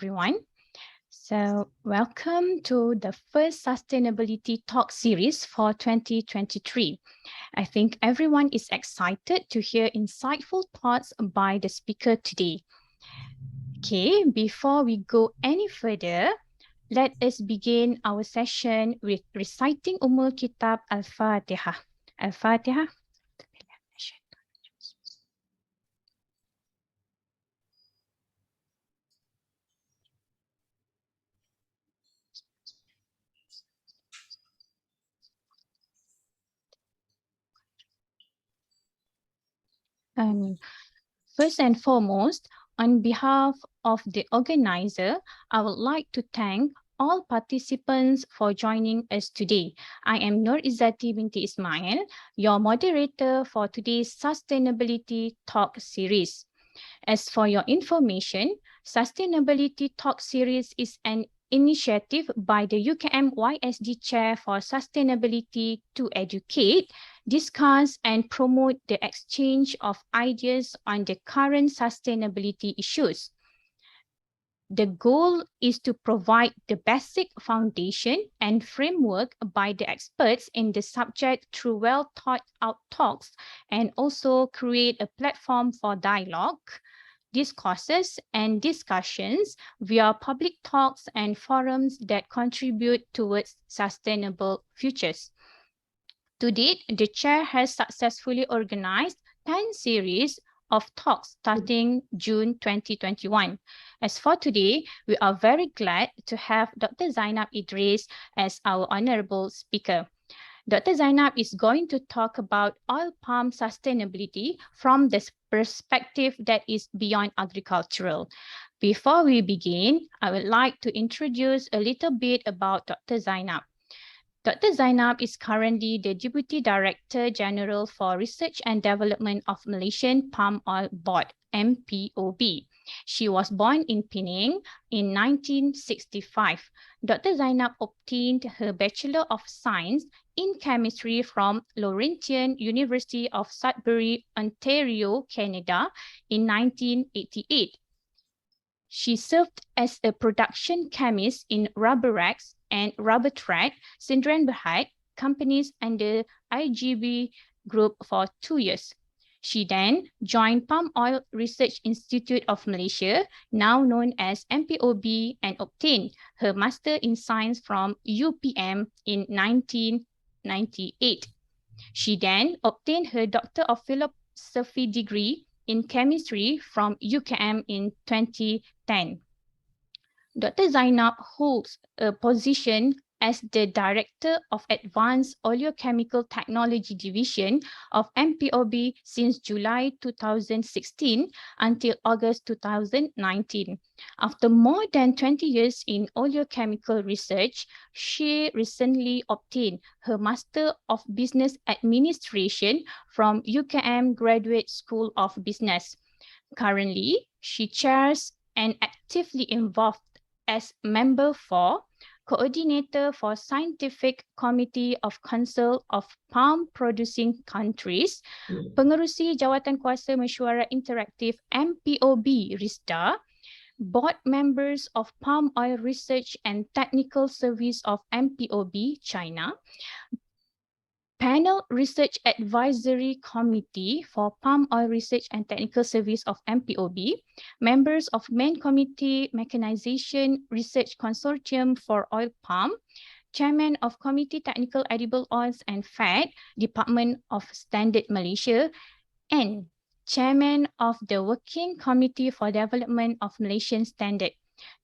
everyone. So welcome to the first Sustainability Talk series for 2023. I think everyone is excited to hear insightful thoughts by the speaker today. Okay, before we go any further, let us begin our session with reciting Kitab Al-Fatihah. Al-Fatihah. First and foremost, on behalf of the organizer, I would like to thank all participants for joining us today. I am 𝒁𝚨𝚰�ฬ𝐁, your moderator for today's Sustainability Talk series. As for your information, Sustainability Talk series is an initiative by the UKM-YSD Chair for Sustainability to educate, discuss, and promote the exchange of ideas on the current sustainability issues. The goal is to provide the basic foundation and framework by the experts in the subject through well thought out talks, and also create a platform for dialogue, discourses, and discussions via public talks and forums that contribute towards sustainable futures. To date, the chair has successfully organized 10 series of talks starting June 2021. As for today, we are very glad to have Dr. Zainab Idris as our honorable speaker. Dr. Zainab is going to talk about oil palm sustainability from the perspective that is beyond agricultural. Before we begin, I would like to introduce a little bit about Dr. Zainab. Dr. Zainab is currently the Deputy Director General for Research and Development of Malaysian Palm Oil Board, MPOB. She was born in Penang in 1965. Dr. Zainab obtained her Bachelor of Science in Chemistry from Laurentian University of Sudbury, Ontario, Canada in 1988. She served as a production chemist in Rubberex and Rubbertrack, Sdn Bhd companies under IGB Group for 2 years. She then joined Palm Oil Research Institute of Malaysia, now known as MPOB, and obtained her Master in Science from UPM in 1998. She then obtained her Doctor of Philosophy degree in Chemistry from UKM in 2010. Dr. Zainab holds a position as the Director of Advanced Oleochemical Technology Division of MPOB since July 2016 until August 2019. After more than 20 years in oleochemical research, she recently obtained her Master of Business Administration from UKM Graduate School of Business. Currently, she chairs and actively involved as member for Coordinator for Scientific Committee of Council of Palm Producing Countries, Pengerusi Jawatankuasa Mesyuarat Interaktif MPOB RISDA, Board Members of Palm Oil Research and Technical Service of MPOB China, Panel Research Advisory Committee for Palm Oil Research and Technical Service of MPOB, members of Main Committee Mechanization Research Consortium for Oil Palm, Chairman of Committee Technical Edible Oils and Fat, Department of Standard Malaysia, and Chairman of the Working Committee for Development of Malaysian Standard.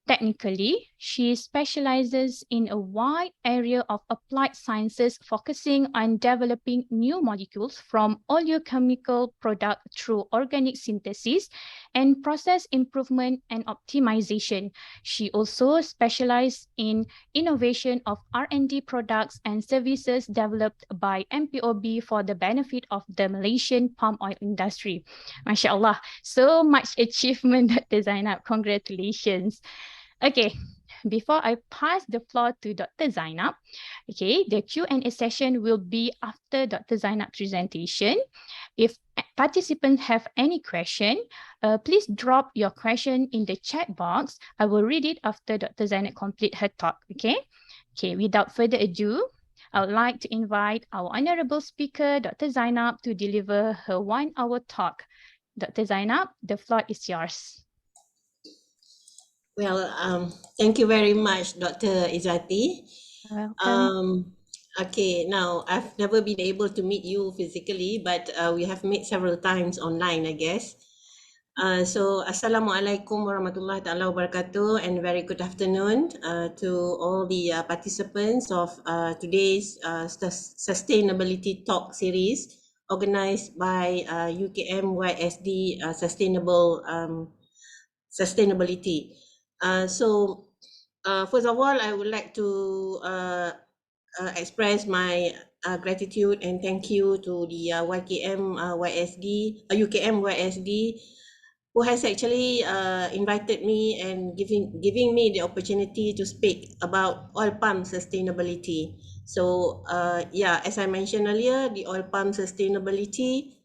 Technically, she specializes in a wide area of applied sciences focusing on developing new molecules from oleochemical product through organic synthesis and process improvement and optimization. She also specializes in innovation of R&D products and services developed by MPOB for the benefit of the Malaysian palm oil industry. MashaAllah, so much achievement, Dr. Zainab. Congratulations. Okay, before I pass the floor to Dr. Zainab, okay, the Q&A session will be after Dr. Zainab's presentation. If participants have any question, please drop your question in the chat box. I will read it after Dr. Zainab complete her talk, okay? Okay, without further ado, I would like to invite our honorable speaker, Dr. Zainab, to deliver her 1-hour talk. Dr. Zainab, the floor is yours. Well, thank you very much, Dr. Izzati. Welcome. Okay, now I've never been able to meet you physically, but we have met several times online, I guess. So, Assalamualaikum warahmatullahi ta'ala wabarakatuh, and very good afternoon to all the participants of today's Sustainability Talk series organized by UKM-YSD Sustainability. First of all, I would like to express my gratitude and thank you to the UKM-YSD, who has actually invited me and giving me the opportunity to speak about oil palm sustainability. So yeah, as I mentioned earlier, the oil palm sustainability,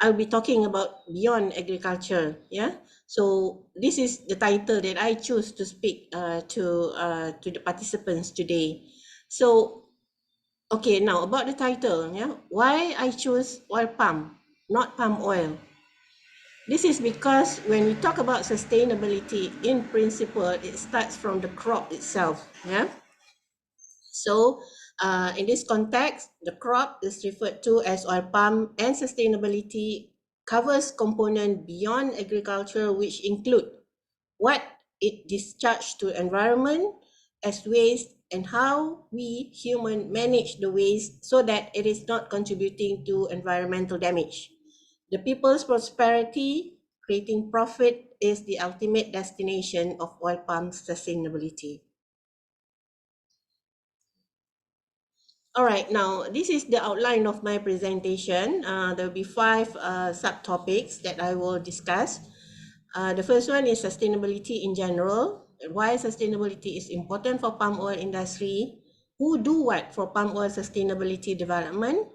I'll be talking about beyond agriculture. Yeah. So this is the title that I choose to speak to the participants today. So okay, now about the title. Yeah, why I choose oil palm, not palm oil. This is because when we talk about sustainability, in principle, it starts from the crop itself. Yeah. So in this context, the crop is referred to as oil palm, and sustainability covers components beyond agriculture, which include what it discharges to environment as waste and how we human manage the waste so that it is not contributing to environmental damage. The people's prosperity, creating profit, is the ultimate destination of oil palm sustainability. All right, now this is the outline of my presentation. There will be 5 subtopics that I will discuss. The first one is sustainability in general, why sustainability is important for palm oil industry, who do what for palm oil sustainability development,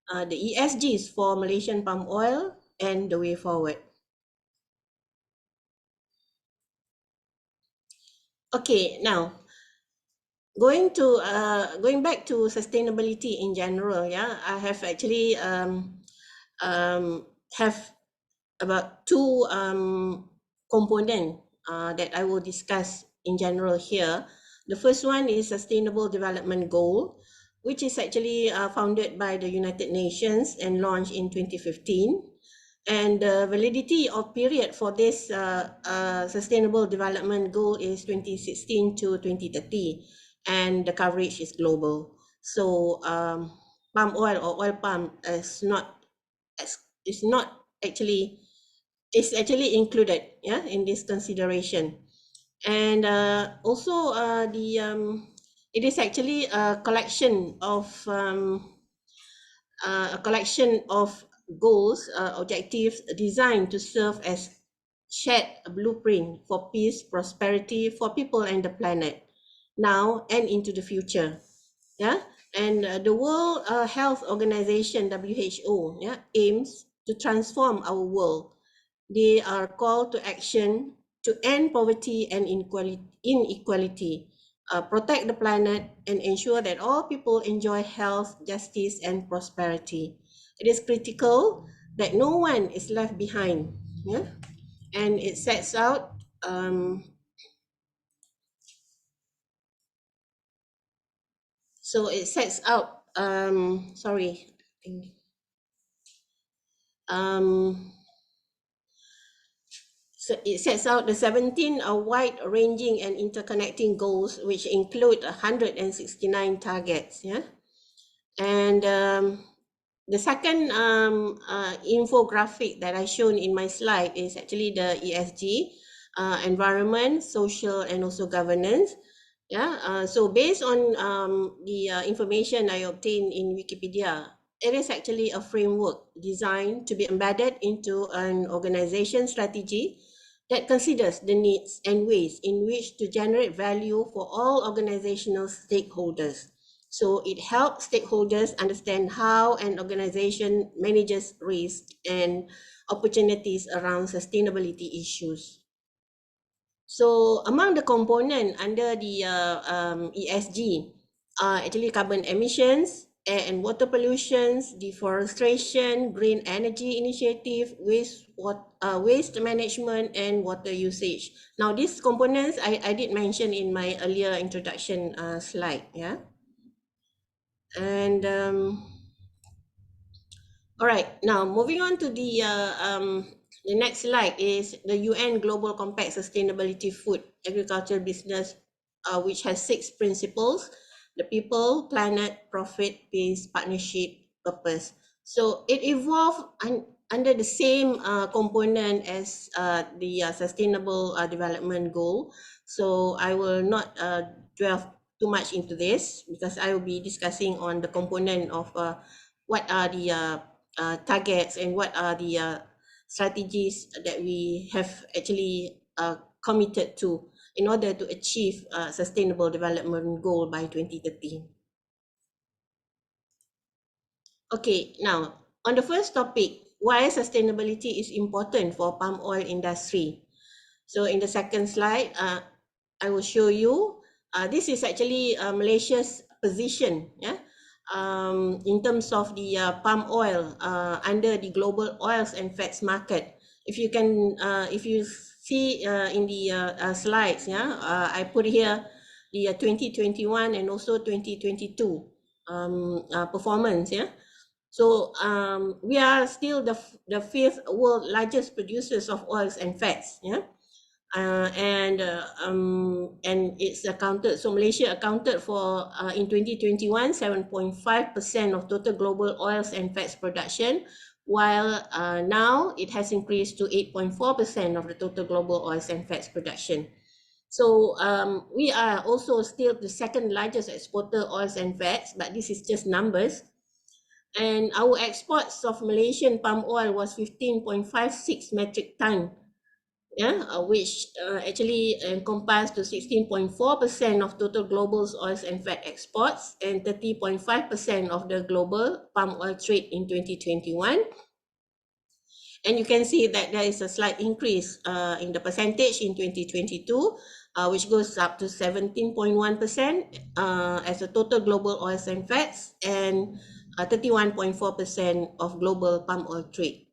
the ESGs for Malaysian palm oil, and the way forward. Okay, now going back to sustainability in general, yeah, I have actually have about 2 component that I will discuss in general here. The first one is Sustainable Development Goal, which is actually founded by the United Nations and launched in 2015. And the validity of period for this Sustainable Development Goal is 2016 to 2030, and the coverage is global. So palm oil or oil palm is actually included, yeah, in this consideration. And also it is actually a collection of goals, objectives designed to serve as shared blueprint for peace, prosperity for people and the planet now and into the future. Yeah, and the World Health Organization, WHO, yeah, aims to transform our world. They are called to action to end poverty and inequality, protect the planet, and ensure that all people enjoy health, justice, and prosperity. It is critical that no one is left behind. Yeah, and it sets out. So it sets out. Sorry. So it sets out the 17 wide-ranging and interconnecting goals, which include 169 targets. Yeah, and the second infographic that I shown in my slide is actually the ESG, environment, social, and also governance. Yeah, so based on the information I obtained in Wikipedia, it is actually a framework designed to be embedded into an organization strategy that considers the needs and ways in which to generate value for all organizational stakeholders. So it helps stakeholders understand how an organization manages risk and opportunities around sustainability issues. So among the component under the ESG are actually carbon emissions, air and water pollutions, deforestation, green energy initiative, waste management, and water usage. Now these components I did mention in my earlier introduction slide, yeah. And all right, now moving on to the next slide is the UN Global Compact Sustainability Food Agriculture Business, which has 6 principles: the people, planet, profit, peace, partnership, purpose. So it evolved under the same component as the Sustainable Development Goal. So I will not delve too much into this because I will be discussing on the component of what are the targets and what are the strategies that we have actually committed to in order to achieve sustainable development goal by 2030. Okay, now on the first topic, why sustainability is important for palm oil industry. So in the second slide, I will show you. This is actually Malaysia's position, yeah, in terms of the palm oil under the global oils and fats market. If you see in the slides, yeah, I put here the 2021 and also 2022 performance, yeah. So we are still the 5th world largest producers of oils and fats, yeah. And it's accounted, so Malaysia accounted for in 2021 7.5% of total global oils and fats production, while now it has increased to 8.4% of the total global oils and fats production. So we are also still the 2nd largest exporter oils and fats, but this is just numbers. And our exports of Malaysian palm oil was 15.56 metric ton, yeah, which actually encompassed to 16.4% of total global oils and fat exports and 30.5% of the global palm oil trade in 2021. And you can see that there is a slight increase in the percentage in 2022, which goes up to 17.1% as a total global oils and fats and 31.4% of global palm oil trade.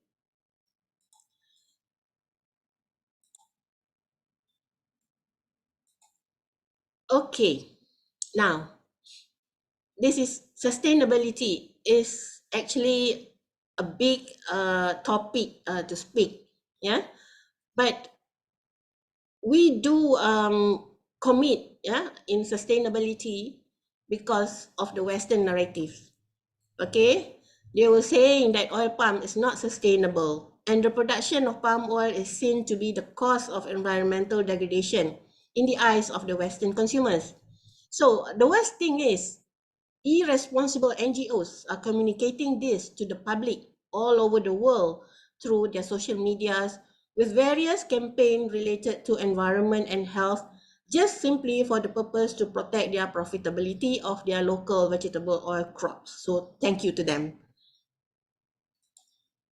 Okay, now this is sustainability is actually a big topic to speak, yeah, but we do commit, yeah, in sustainability because of the Western narrative. Okay, they were saying that oil palm is not sustainable and the production of palm oil is seen to be the cause of environmental degradation in the eyes of the Western consumers. So the worst thing is irresponsible NGOs are communicating this to the public all over the world through their social medias with various campaigns related to environment and health, just simply for the purpose to protect their profitability of their local vegetable oil crops. So thank you to them.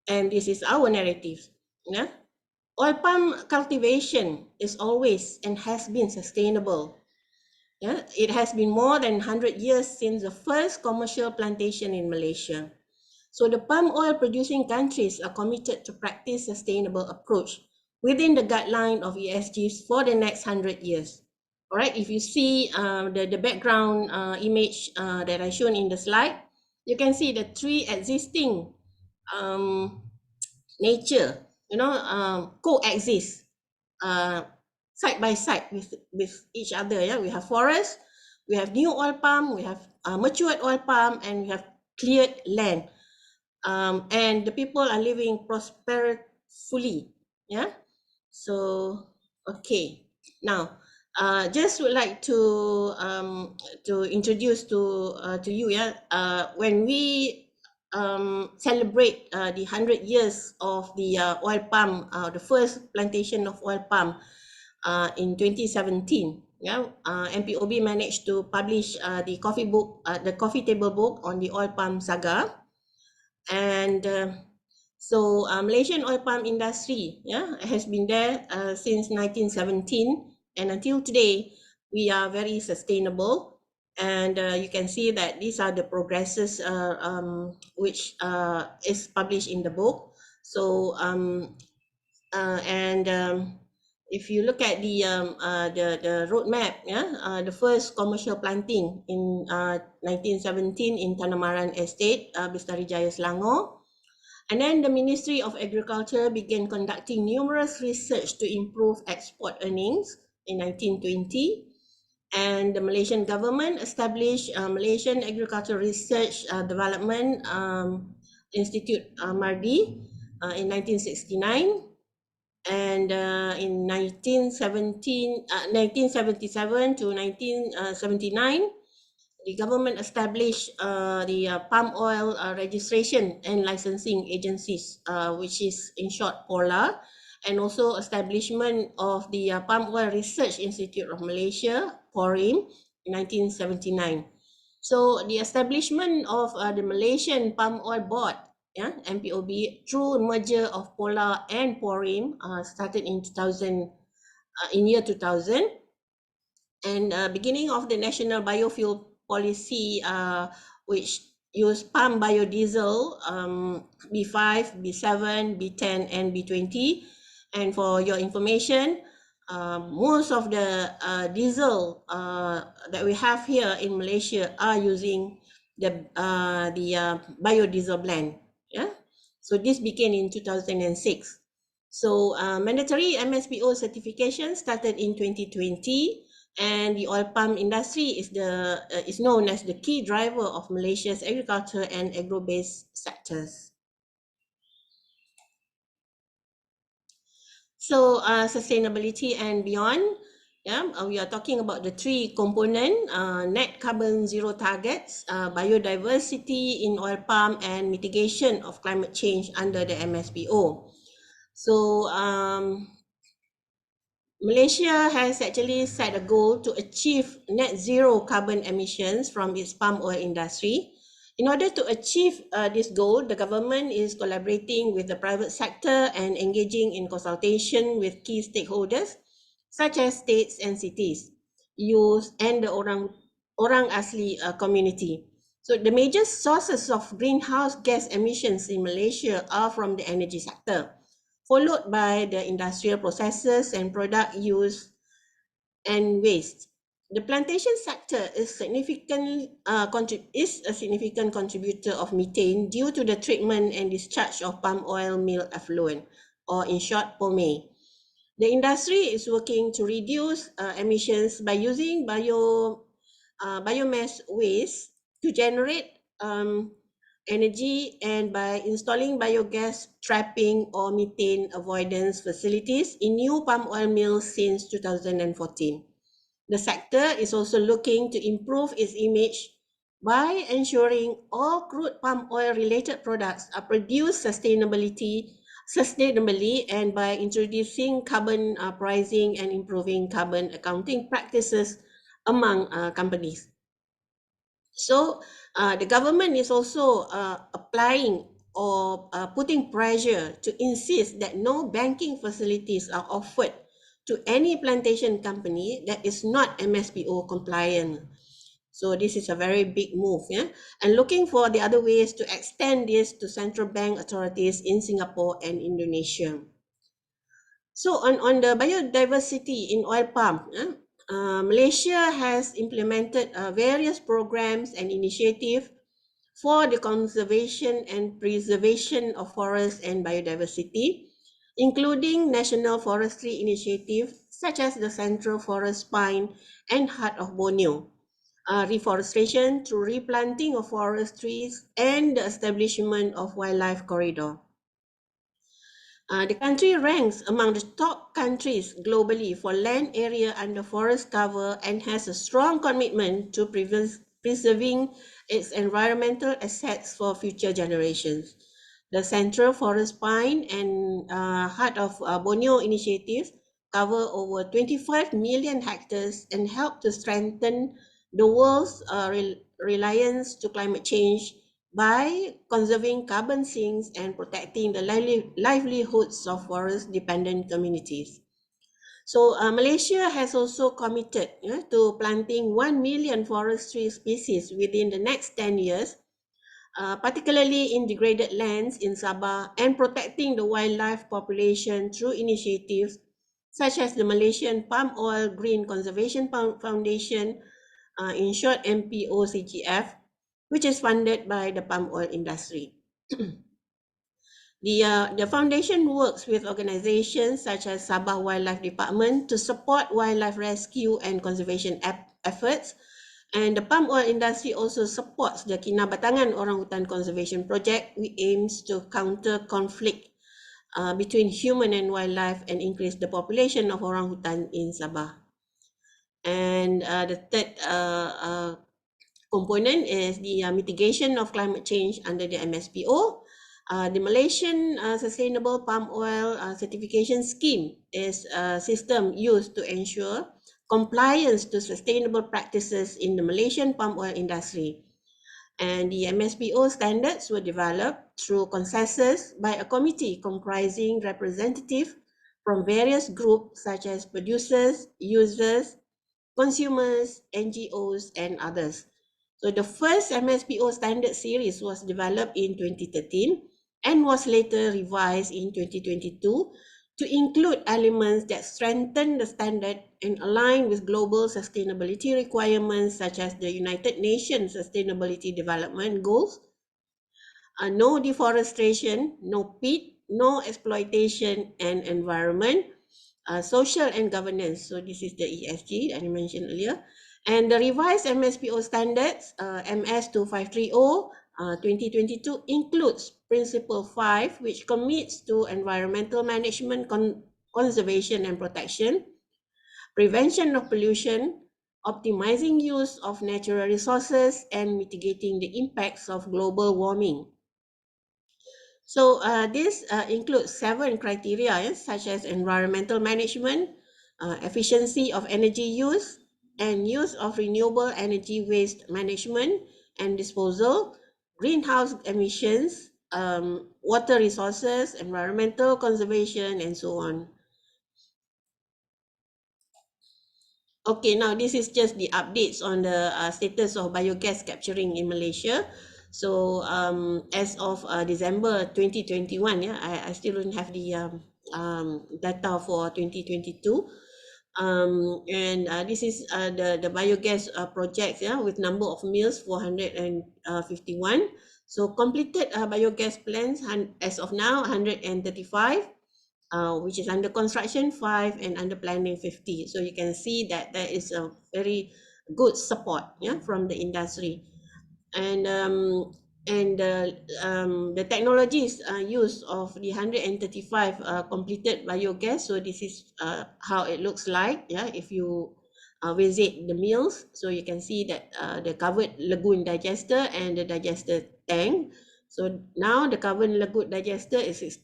And this is our narrative. Yeah? Oil palm cultivation is always and has been sustainable. Yeah, it has been more than 100 years since the first commercial plantation in Malaysia. So the palm oil producing countries are committed to practice sustainable approach within the guideline of ESGs for the next 100 years. All right, if you see the background image that I shown in the slide, you can see the 3 existing nature, coexist side by side with each other. Yeah, we have forest, we have new oil palm, we have matured oil palm, and we have cleared land. And the people are living prosperously. Yeah. So okay. Now, just would like to introduce to you. Yeah. When we celebrate the 100 years of the oil palm, the first plantation of oil palm in 2017. Yeah, MPOB managed to publish the coffee table book on the oil palm saga, and so Malaysian oil palm industry, yeah, has been there since 1917, and until today we are very sustainable. And you can see that these are the progresses which is published in the book. So and if you look at the roadmap, yeah, the first commercial planting in 1917 in Tanamaran Estate, Bestari Jaya, Selangor. And then the Ministry of Agriculture began conducting numerous research to improve export earnings in 1920. And the Malaysian government established Malaysian Agriculture Research Development Institute, MARDI, in 1969. And in 1977 to 1979, the government established the palm oil registration and licensing agencies, which is in short PORLA, and also establishment of the Palm Oil Research Institute of Malaysia, PORIM, in 1979. So the establishment of the Malaysian Palm Oil Board, yeah, MPOB, through merger of PORLA and PORIM, started in year 2000. And beginning of the national biofuel policy, which use palm biodiesel, B5, B7, B10, and B20. And for your information, most of the diesel that we have here in Malaysia are using the biodiesel blend. Yeah, so this began in 2006. So mandatory MSPO certification started in 2020, and the oil palm industry is known as the key driver of Malaysia's agriculture and agro-based sectors. So sustainability and beyond, yeah, we are talking about the three component, net carbon zero targets, biodiversity in oil palm, and mitigation of climate change under the MSPO. So Malaysia has actually set a goal to achieve net zero carbon emissions from its palm oil industry. In order to achieve this goal, the government is collaborating with the private sector and engaging in consultation with key stakeholders, such as states and cities, youth, and the Orang Asli community. So the major sources of greenhouse gas emissions in Malaysia are from the energy sector, followed by the industrial processes and product use and waste. The plantation sector is a significant contributor of methane due to the treatment and discharge of palm oil mill effluent, or in short, POME. The industry is working to reduce emissions by using biomass waste to generate energy, and by installing biogas trapping or methane avoidance facilities in new palm oil mills since 2014. The sector is also looking to improve its image by ensuring all crude palm oil related products are produced sustainably, and by introducing carbon pricing and improving carbon accounting practices among companies. So the government is also applying or putting pressure to insist that no banking facilities are offered to any plantation company that is not MSPO compliant. So this is a very big move, yeah? And looking for the other ways to extend this to central bank authorities in Singapore and Indonesia. So on the biodiversity in oil palm, Malaysia has implemented various programs and initiatives for the conservation and preservation of forests and biodiversity, including national forestry initiatives such as the Central Forest Pine and Heart of Borneo, reforestation through replanting of forest trees, and the establishment of wildlife corridor. The country ranks among the top countries globally for land area under forest cover and has a strong commitment to preserving its environmental assets for future generations. The Central Forest Pine and Heart of Borneo initiatives cover over 25 million hectares and help to strengthen the world's reliance to climate change by conserving carbon sinks and protecting the livelihoods of forest-dependent communities. So Malaysia has also committed to planting 1 million forestry species within the next 10 years, particularly in degraded lands in Sabah, and protecting the wildlife population through initiatives such as the Malaysian Palm Oil Green Conservation Foundation, in short MPOCGF, which is funded by the palm oil industry. The foundation works with organizations such as Sabah Wildlife Department to support wildlife rescue and conservation efforts. And the palm oil industry also supports the Kinabatangan Orangutan Conservation Project, which aims to counter conflict between human and wildlife and increase the population of orangutan in Sabah. And the third component is the mitigation of climate change under the MSPO. The Malaysian Sustainable Palm Oil Certification Scheme is a system used to ensure compliance to sustainable practices in the Malaysian palm oil industry. And the MSPO standards were developed through consensus by a committee comprising representatives from various groups such as producers, users, consumers, NGOs, and others. So the first MSPO standard series was developed in 2013 and was later revised in 2022 to include elements that strengthen the standard and align with global sustainability requirements such as the United Nations Sustainability Development Goals, no deforestation, no peat, no exploitation, and environment, social and governance. So this is the ESG that I mentioned earlier. And the revised MSPO standards, MS 2530 2022, includes Principle 5, which commits to environmental management, conservation and protection, prevention of pollution, optimizing use of natural resources, and mitigating the impacts of global warming. So this includes 7 criteria, such as environmental management, efficiency of energy use, and use of renewable energy waste management and disposal, greenhouse emissions, water resources, environmental conservation, and so on. Okay, now this is just the updates on the status of biogas capturing in Malaysia. So as of December 2021, I still don't have the data for 2022. And this is the biogas projects, with number of mills 451. So completed biogas plants as of now 135. Which is under construction 5 and under planning 50. So you can see that there is a very good support from the industry. And the technologies used of the 135 completed biogas. So this is how it looks like if you visit the mills. So you can see that the covered lagoon digester and the digester tank. So now the covered lagoon digester is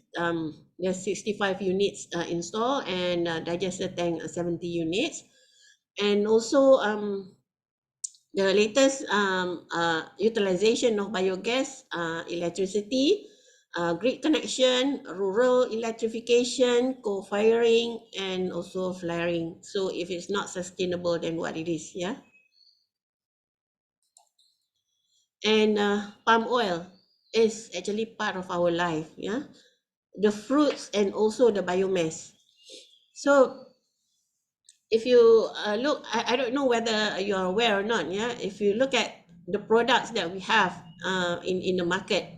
there's 65 units installed, and digester tank 70 units. And also the latest utilization of biogas, electricity, grid connection, rural electrification, co-firing, and also flaring. So if it's not sustainable, then what it is, And palm oil is actually part of our life, the fruits and also the biomass. So if you look, I don't know whether you're aware or not, if you look at the products that we have in the market,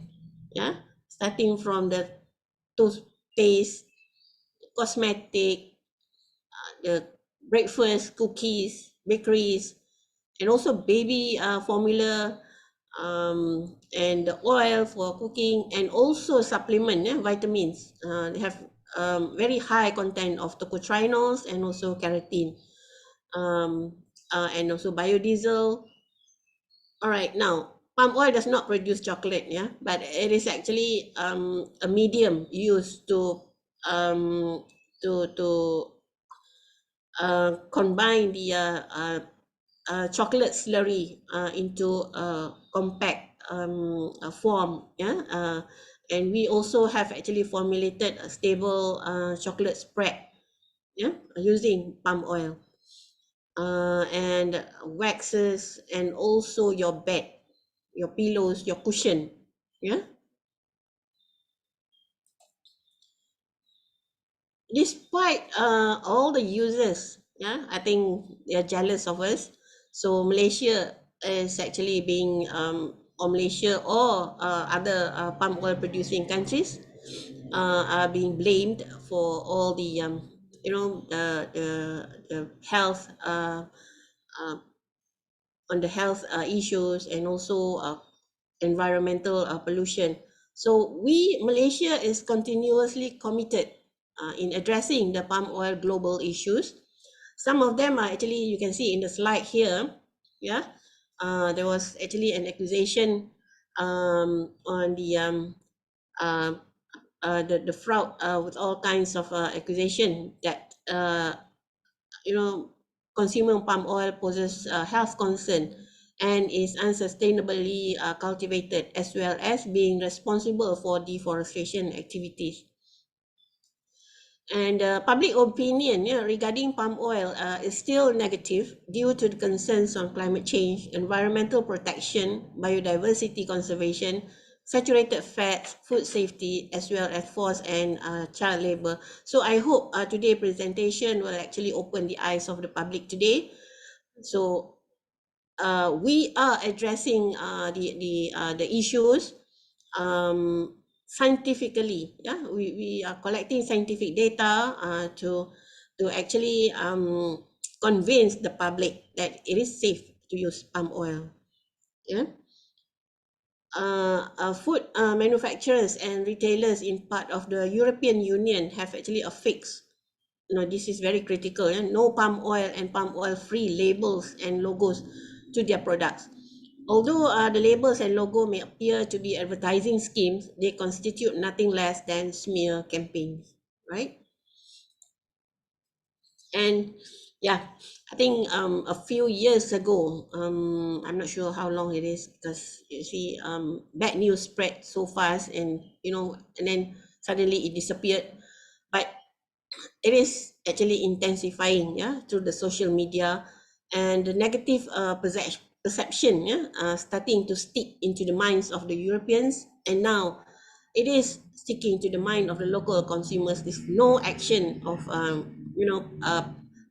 starting from the toothpaste, cosmetic, the breakfast, cookies, bakeries, and also baby formula, and the oil for cooking, and also supplement, vitamins. They have very high content of tocotrienols and also keratin, and also biodiesel, All right, now palm oil does not produce chocolate, yeah, but it is actually a medium used to um, to combine the chocolate slurry into a compact form, yeah, and we also have actually formulated a stable chocolate spread, yeah, using palm oil and waxes and also your bed, your pillows, your cushion, yeah. Despite all the users, yeah, I think they're jealous of us. So Malaysia is actually being or Malaysia or other palm oil producing countries are being blamed for all the the health uh, on the health issues and also environmental pollution. So we, Malaysia, is continuously committed in addressing the palm oil global issues. Some of them are actually, you can see in the slide here, yeah. There was actually an accusation on uh, the fraud with all kinds of accusation that consuming palm oil poses a health concern and is unsustainably cultivated, as well as being responsible for deforestation activities. And public opinion, yeah, regarding palm oil is still negative due to the concerns on climate change, environmental protection, biodiversity conservation, saturated fats, food safety, as well as forced and child labor. So I hope today's presentation will actually open the eyes of the public today. So we are addressing the issues scientifically. Yeah, we are collecting scientific data to actually convince the public that it is safe to use palm oil. Yeah. Food manufacturers and retailers in part of the European Union have actually affixed, this is very critical, no palm oil and palm oil free labels and logos to their products. Although the labels and logo may appear to be advertising schemes, they constitute nothing less than smear campaigns, right? And yeah, I think a few years ago, I'm not sure how long it is, because you see bad news spread so fast, and and then suddenly it disappeared. But it is actually intensifying, yeah, through the social media, and the negative perception, yeah, starting to stick into the minds of the Europeans, and now it is sticking to the mind of the local consumers. There's no action of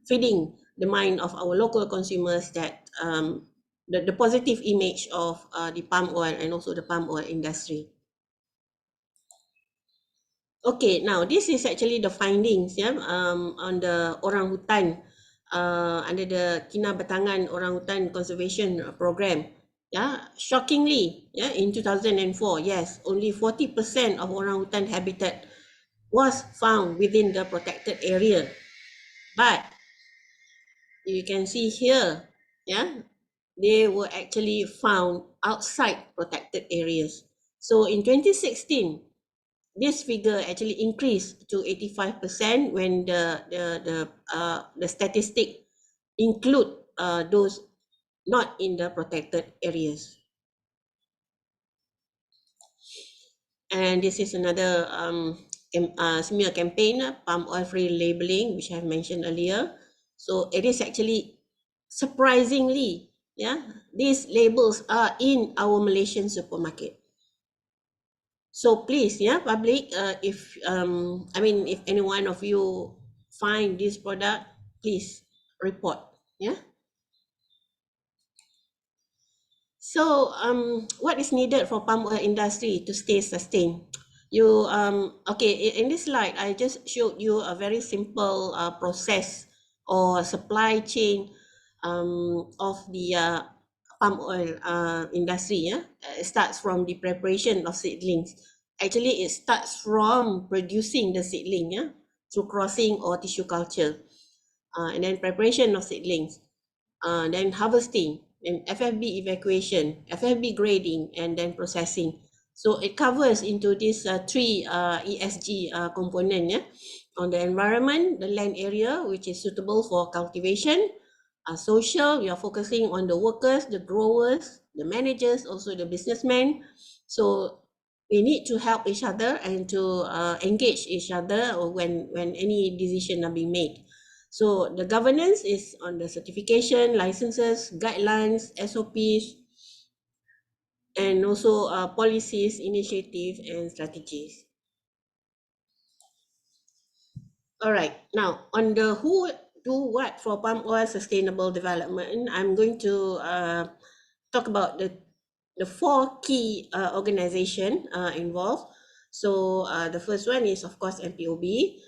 feeding the mind of our local consumers that the positive image of the palm oil and also the palm oil industry. Okay, now this is actually the findings, yeah, on the orangutan under the Kinabatangan Orangutan Conservation Program. Yeah, shockingly, yeah, in 2004, yes, only 40% of orangutan habitat was found within the protected area. But you can see here, yeah, they were actually found outside protected areas. So in 2016, this figure actually increased to 85% when the statistic include those not in the protected areas. And this is another smear campaign, palm oil free labeling, which I have mentioned earlier. So it is actually surprisingly, yeah, these labels are in our Malaysian supermarket. So please, yeah, public, if if any one of you find this product, please report. Yeah. So what is needed for palm oil industry to stay sustained? You okay, in this slide I just showed you a very simple process or supply chain of the palm oil industry. Yeah, it starts from the preparation of seedlings. Actually, it starts from producing the seedling, yeah, through crossing or tissue culture, and then preparation of seedlings, then harvesting, and FFB evacuation, FFB grading, and then processing. So it covers into these three ESG component, yeah? On the environment, the land area, which is suitable for cultivation. Social, we are focusing on the workers, the growers, the managers, also the businessmen. So we need to help each other and to engage each other when any decision are being made. So the governance is on the certification, licenses, guidelines, SOPs, and also policies, initiatives, and strategies. All right, now on the who do what for palm oil sustainable development, I'm going to talk about the four key organization involved. So the first one is of course MPOB.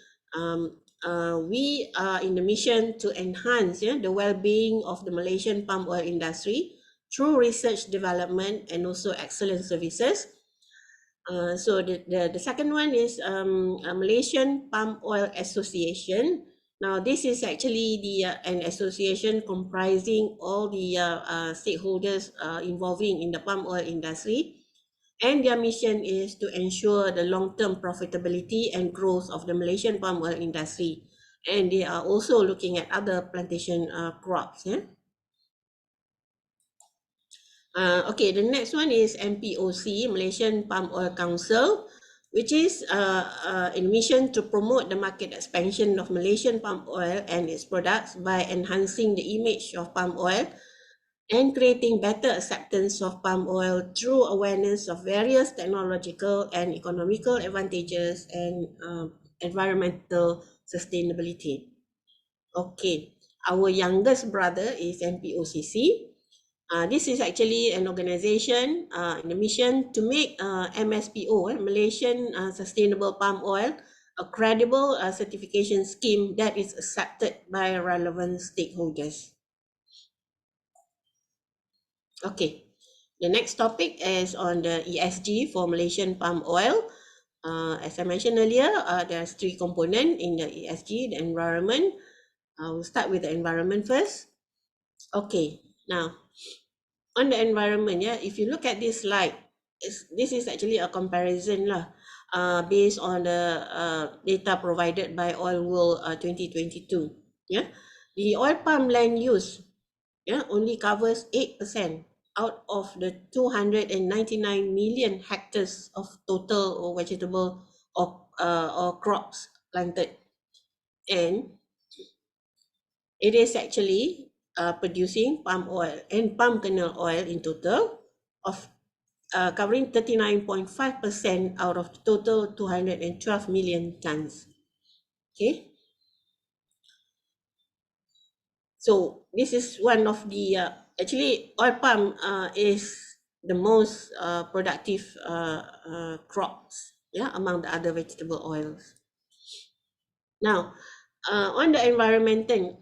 We are in the mission to enhance the well-being of the Malaysian palm oil industry through research development and also excellent services. So the second one is a Malaysian Palm Oil Association. Now this is actually an association comprising all the stakeholders involving in the palm oil industry, and their mission is to ensure the long-term profitability and growth of the Malaysian palm oil industry. And they are also looking at other plantation crops. Yeah? Okay, the next one is MPOC, Malaysian Palm Oil Council, which is in mission to promote the market expansion of Malaysian palm oil and its products by enhancing the image of palm oil and creating better acceptance of palm oil through awareness of various technological and economical advantages and environmental sustainability. Okay, our youngest brother is MPOCC. This is actually an organization in the mission to make MSPO, Malaysian Sustainable Palm Oil, a credible certification scheme that is accepted by relevant stakeholders. Okay, the next topic is on the ESG for Malaysian palm oil. As I mentioned earlier, there's three components in the ESG, the environment. We'll start with the environment first. Okay, now on the environment, yeah, if you look at this slide, this is actually a comparison lah, based on the data provided by Oil World 2022. Yeah, the oil palm land use, yeah, only covers 8% out of the 299 million hectares of total or vegetable or crops planted, and it is actually producing palm oil and palm kernel oil in total of covering 39.5% out of total 212 million tons. Okay, so this is one of the actually oil palm is the most productive crops, yeah, among the other vegetable oils. Now on the environmental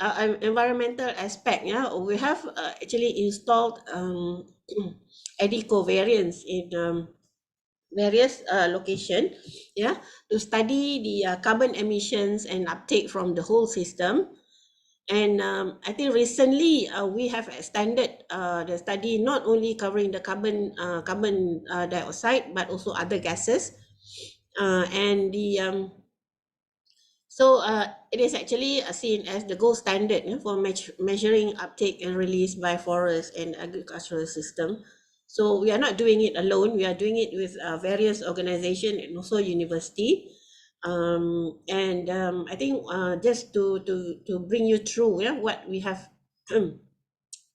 aspect, yeah, we have actually installed ecovariants in various location, yeah, to study the carbon emissions and uptake from the whole system. And I think recently we have extended the study not only covering the carbon dioxide but also other gases, and the so it is actually seen as the gold standard for measuring uptake and release by forest and agricultural system. So we are not doing it alone. We are doing it with various organizations and also university. I think just to bring you through what we have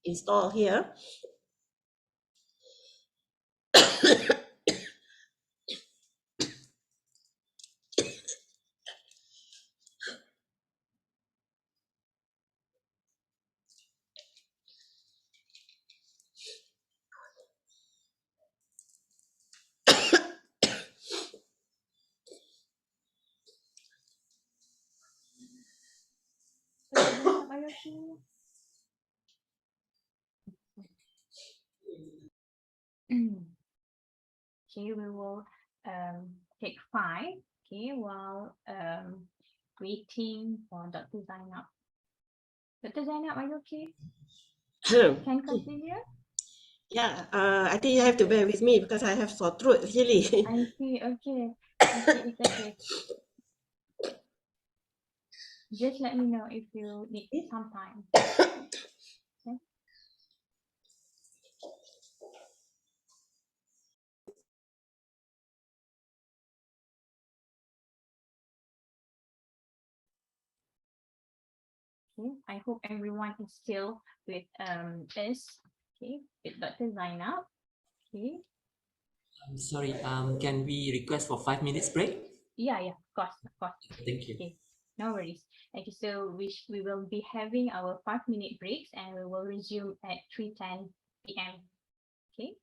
installed here. Okay, we will take 5. Okay, while waiting for Dr. Zainab. Dr. Zainab, are you okay? Can continue? Yeah, I think you have to bear with me because I have sore throat, really. I see. Okay. Okay, it's okay. Just let me know if you need some time. Okay. Okay. I hope everyone is still with us. Okay. With Dr. Zainab. Okay. I'm sorry, can we request for 5 minutes break? Yeah, of course, of course. Thank you. Okay, no worries. Okay, so we will be having our 5-minute breaks and we will resume at 3:10 p.m. Okay.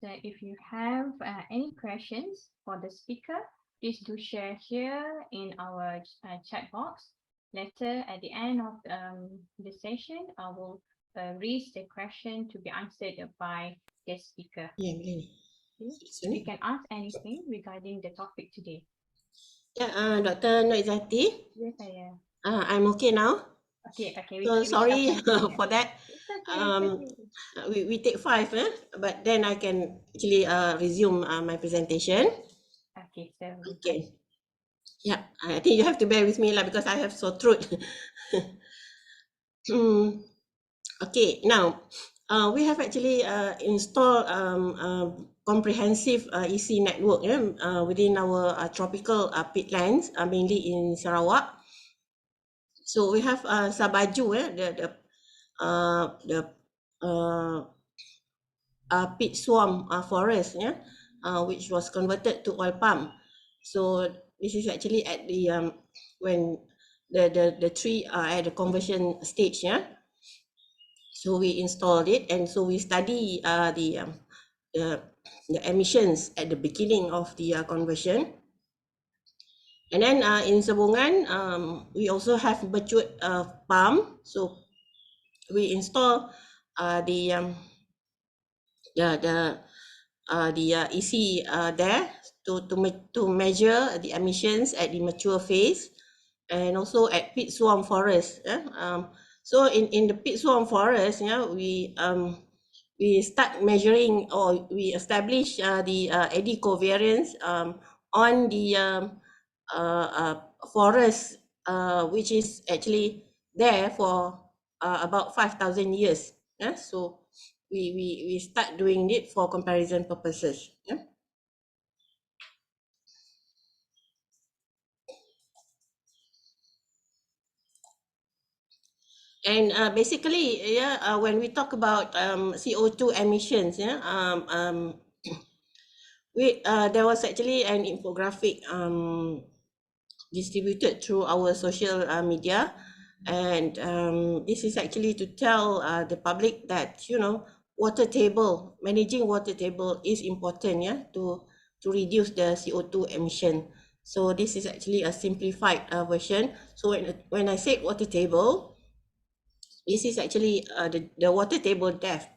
So if you have any questions for the speaker, please do share here in our chat box. Later, at the end of the session, I will raise the question to be answered by the speaker. Yeah, boleh. Okay? You can ask anything regarding the topic today. Yeah, Dr. 𝒁𝚨𝐰𝐶𝐵. Yes, I am. I'm okay now. Okay, So we sorry shall continue. for that. It's okay, it's okay. We take 5, but then I can actually resume my presentation. Okay, so Okay. Yeah, I think you have to bear with me lah because I have sore throat. Okay, now we have actually installed comprehensive EC network within our tropical peatlands, mainly in Sarawak. So we have Sabaju, the peat swamp forest, which was converted to oil palm. So this is actually at the when the tree are at the conversion stage, So we installed it, and so we study the emissions at the beginning of the conversion. And then in Sebongan, we also have matured palm. So we install the EC there to measure the emissions at the mature phase, and also at peat swamp forest. So in the peat swamp forest, we start measuring, or we establish the eddy covariance on the forest, which is actually there for about 5,000 years. So we start doing it for comparison purposes. And basically, when we talk about CO2 emissions, there was actually an infographic distributed through our social media, and this is actually to tell the public that managing water table is important, to reduce the CO2 emission. So this is actually a simplified version. So when I said water table, this is actually the water table depth,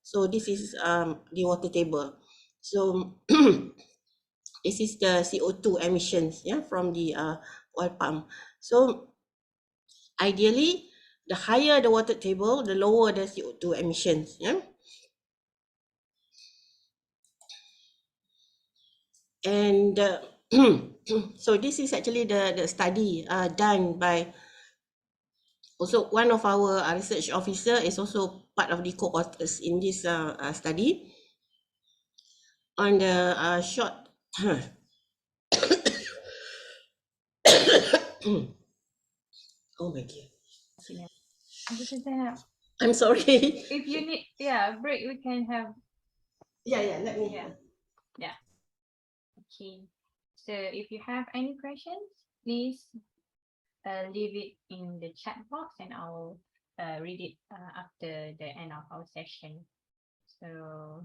so this is the water table. So this is the CO2 emissions, from the oil palm. So ideally, the higher the water table, the lower the CO2 emissions. And so this is actually the study done by also one of our research officer is also part of the co-authors in this study on the short. Oh my dear. I'm sorry. If you need break, we can have. Let me. Yeah. Okay. So if you have any questions, please leave it in the chat box and I'll read it after the end of our session. So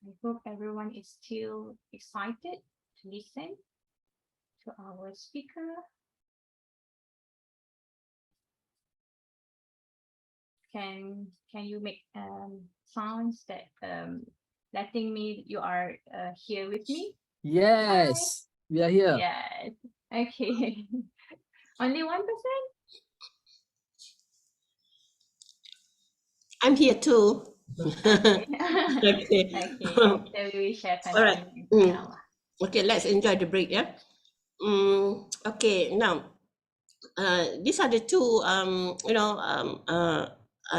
I hope everyone is still excited to listen to our speaker. Can you make sounds that letting me you are here with me? Yes, we are here. Yes. Okay. Only 1%? I'm here too. Okay. Okay. Okay. So we shall All right. continue. Okay, let's enjoy the break, yeah. Okay, now these are the two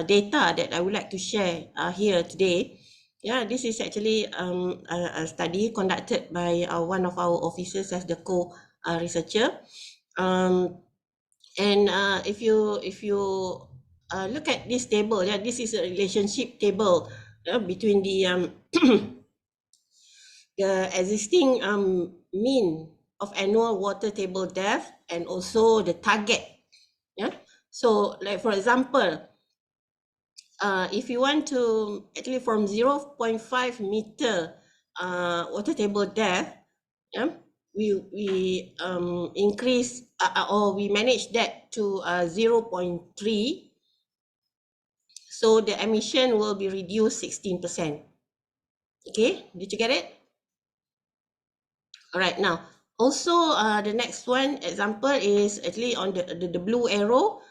data that I would like to share here today. Yeah, this is actually a study conducted by one of our officers as the co-researcher. And if you look at this table, yeah, this is a relationship table between the the existing mean of annual water table depth and also the target. Yeah. So, like for example, if you want to actually from 0.5 meter water table depth, yeah, we increase or we manage that to 0.3. So the emission will be reduced 16%. Okay, did you get it? All right, now also the next one example is actually on the blue arrow.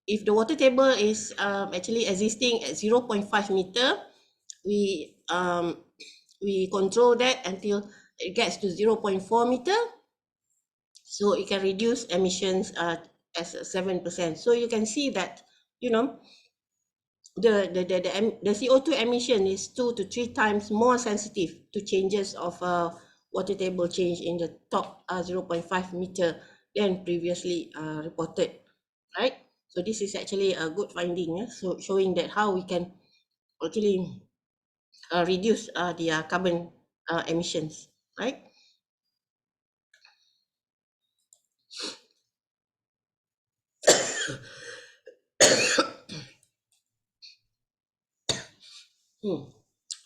If the water table is actually existing at 0.5 meter, we control that until it gets to 0.4 meter, so it can reduce emissions as 7%. So you can see that, you know, the CO2 emission is 2 to 3 times more sensitive to changes of water table change in the top 0.5 meter than previously reported, right? So this is actually a good finding, so showing that how we can actually reduce the carbon emissions, right?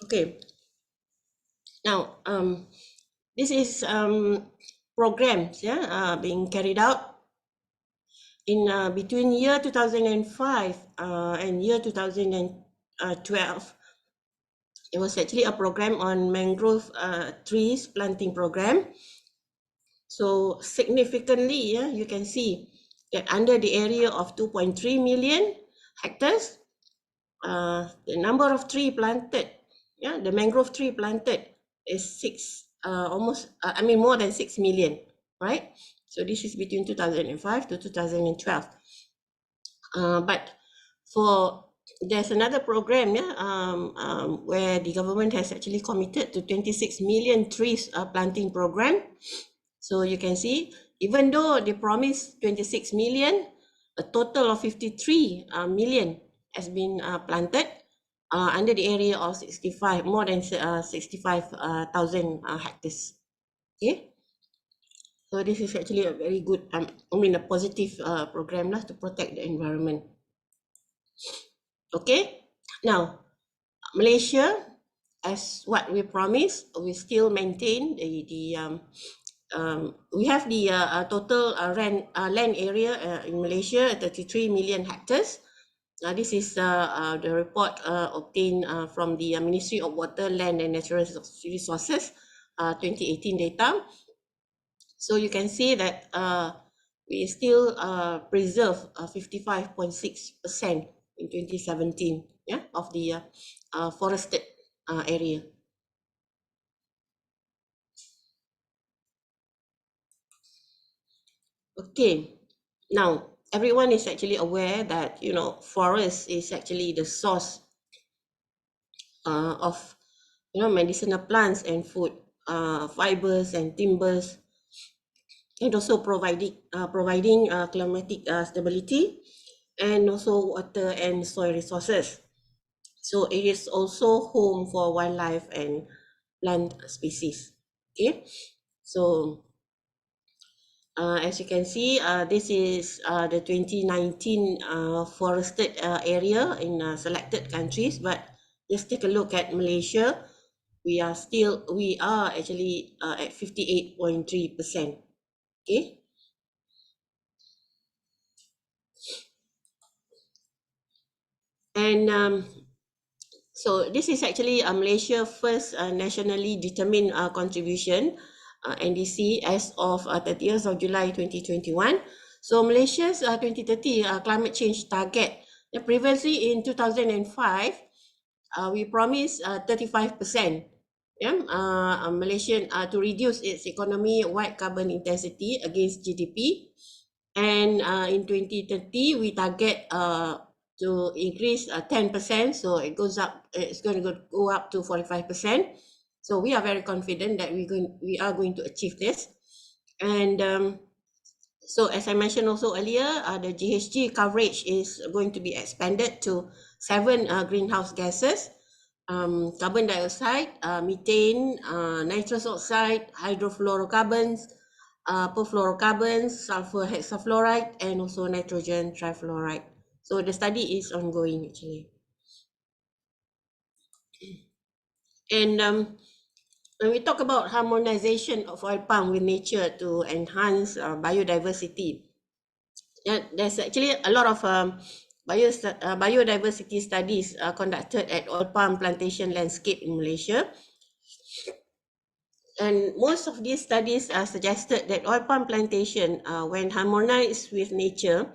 Okay. Now, this is programs, yeah, being carried out in between year 2005 and year 2012. It was actually a program on mangrove trees planting program. So significantly, yeah, you can see that under the area of 2.3 million hectares, the number of tree planted, yeah, the mangrove tree planted is more than 6 million, right? So this is between 2005 to 2012. But there's another program, where the government has actually committed to 26 million trees planting program. So you can see, even though they promised 26 million, a total of 53 million has been planted under the area of more than 65,000 hectares. Okay, so this is actually a very good, a positive program to protect the environment. Okay, now Malaysia, as what we promised, we still maintain we have the total land area in Malaysia, 33 million hectares. This is the report obtained from the Ministry of Water, Land and Natural Resources 2018 data. So you can see that we still preserve 55.6% in 2017, yeah, of the forested area. Okay, now everyone is actually aware that, you know, forest is actually the source of, you know, medicinal plants and food fibers and timbers, and also providing climatic stability, and also water and soil resources. So it is also home for wildlife and plant species. Okay, so as you can see, this is the 2019 forested area in selected countries, but let's take a look at Malaysia. We are actually at 58.3%. Okay. And so this is actually Malaysia first nationally determined contribution, NDC, as of 30th of July 2021. So Malaysia's 2030 climate change target, previously in 2005, we promised 35%. Malaysian to reduce its economy-wide carbon intensity against GDP, and in 2030 we target to increase 10%, so it's going to go up to 45%. So we are very confident that we are going to achieve this. And so as I mentioned also earlier, the GHG coverage is going to be expanded to 7 greenhouse gases: carbon dioxide, methane, nitrous oxide, hydrofluorocarbons, perfluorocarbons, sulfur hexafluoride, and also nitrogen trifluoride. So the study is ongoing actually. And when we talk about harmonization of oil palm with nature to enhance biodiversity, there's actually a lot of biodiversity studies conducted at oil palm plantation landscape in Malaysia. And most of these studies suggested that oil palm plantation, when harmonized with nature,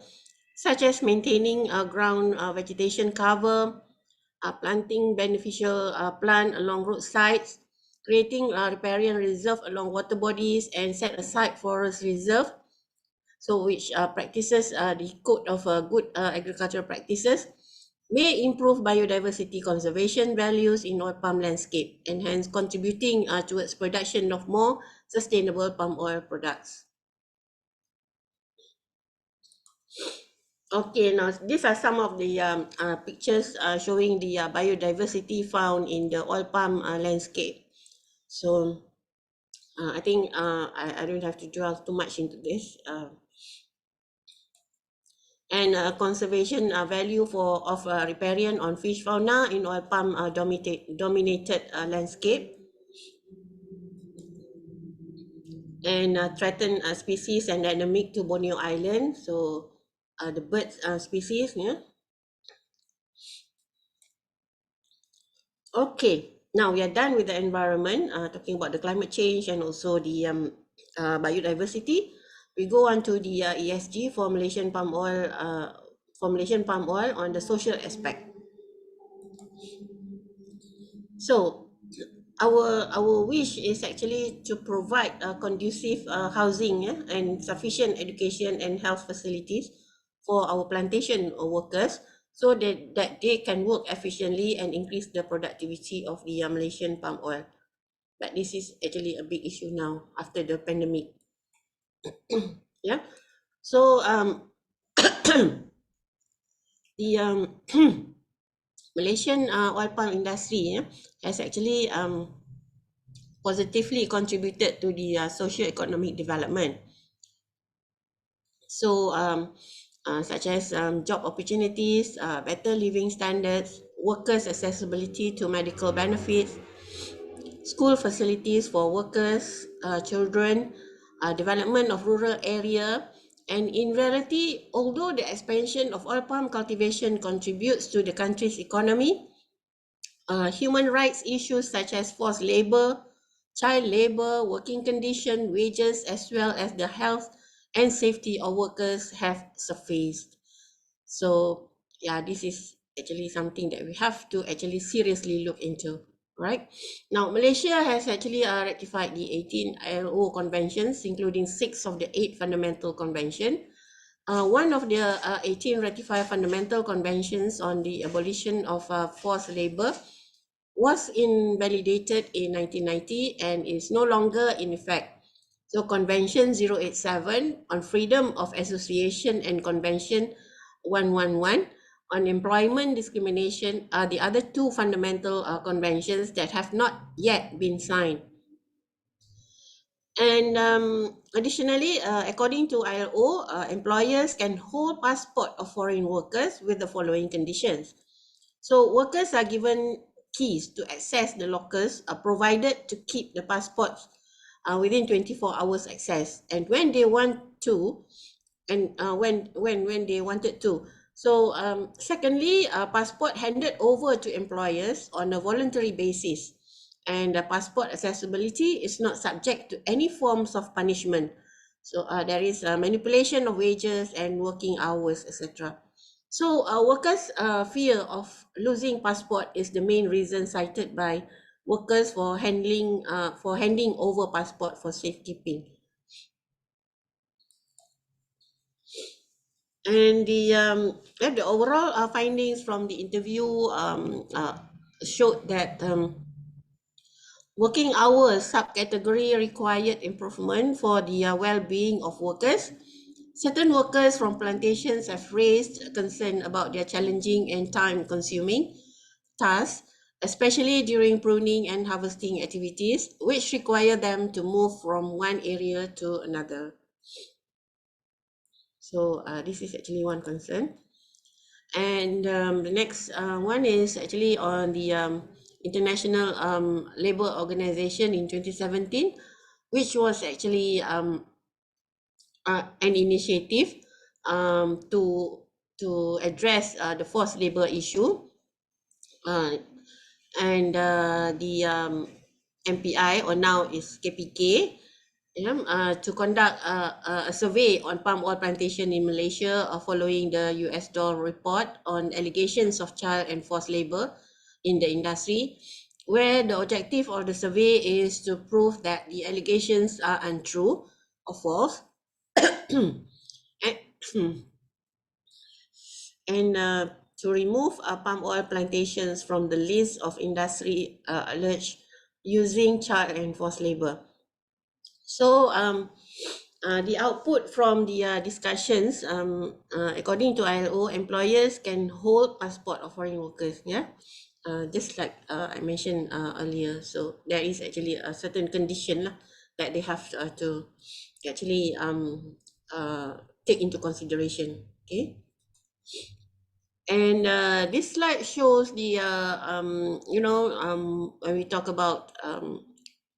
such as maintaining ground vegetation cover, planting beneficial plant along roadsides, creating riparian reserve along water bodies, and set aside forest reserve, so which practices the code of good agricultural practices, may improve biodiversity conservation values in oil palm landscape, and hence contributing towards production of more sustainable palm oil products. Okay, now these are some of the pictures showing the biodiversity found in the oil palm landscape. So I think I don't have to dwell too much into this. And conservation value of riparian on fish fauna in oil palm dominated landscape, and threatened species and endemic to Borneo Island. So the bird species, yeah. Okay, now we are done with the environment, talking about the climate change and also the biodiversity. We go on to the ESG for Malaysian palm oil, on the social aspect. So our wish is actually to provide conducive housing, and sufficient education and health facilities for our plantation workers, so that they can work efficiently and increase the productivity of the Malaysian palm oil. But this is actually a big issue now after the pandemic. Yeah. So the Malaysian oil palm industry has actually positively contributed to the socio-economic development. So such as job opportunities, better living standards, workers' accessibility to medical benefits, school facilities for workers, children, development of rural area. And in reality, although the expansion of oil palm cultivation contributes to the country's economy, human rights issues such as forced labor, child labor, working condition, wages, as well as the health and safety of workers have surfaced. So yeah, this is actually something that we have to actually seriously look into, right? Now, Malaysia has actually ratified the 18 ILO conventions, including 6 of the 8 fundamental convention. One of the 18 ratified fundamental conventions on the abolition of forced labor was invalidated in 1990 and is no longer in effect. So Convention 087 on freedom of association and Convention 111 on employment discrimination are the other 2 fundamental conventions that have not yet been signed. And additionally, according to ILO, employers can hold passport of foreign workers with the following conditions. So workers are given keys to access the lockers are provided to keep the passports within 24 hours access, and when they want to, and when they wanted to. So secondly, passport handed over to employers on a voluntary basis, and the passport accessibility is not subject to any forms of punishment. So there is manipulation of wages and working hours, etc. So workers' fear of losing passport is the main reason cited by workers for handing over passport for safekeeping. And the overall findings from the interview showed that working hours subcategory required improvement for the well-being of workers. Certain workers from plantations have raised concern about their challenging and time-consuming tasks, especially during pruning and harvesting activities, which require them to move from one area to another. So this is actually one concern. And the next one is actually on the International Labour Organization in 2017, which was actually an initiative to address the forced labour issue. And the MPI, or now is KPK, to conduct a survey on palm oil plantation in Malaysia following the US DOL report on allegations of child and forced labor in the industry, where the objective of the survey is to prove that the allegations are untrue or false. And to remove palm oil plantations from the list of industry alleged using child and forced labor. So the output from the discussions, according to ILO, employers can hold passport of foreign workers, just like I mentioned earlier. So there is actually a certain condition that they have to actually take into consideration. Okay. And this slide shows the when we talk about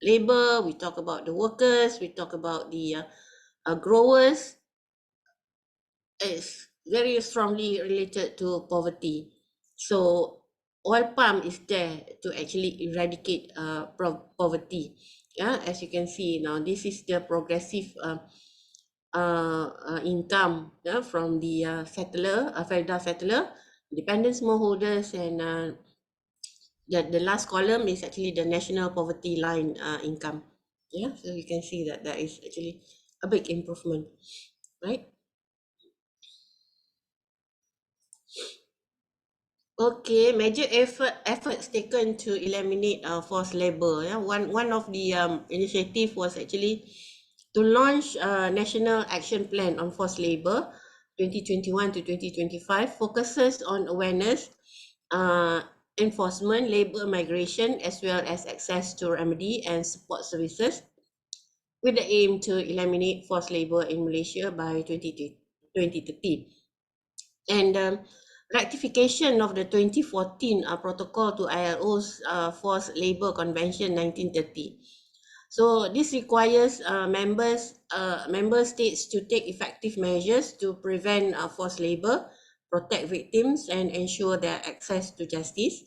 labor, we talk about the workers, we talk about the growers. Is very strongly related to poverty. So oil palm is there to actually eradicate poverty. As you can see now, this is the progressive income from the Felda settler, dependent smallholders, and the last column is actually the national poverty line income. So you can see that there is actually a big improvement, right? Okay, major efforts taken to eliminate forced labor. One of the initiative was actually to launch a national action plan on forced labor 2021 to 2025, focuses on awareness, enforcement, labor migration, as well as access to remedy and support services, with the aim to eliminate forced labor in Malaysia by 2030. And ratification of the 2014 protocol to ILO's Forced Labour Convention 1930. So this requires member states to take effective measures to prevent forced labour, protect victims, and ensure their access to justice.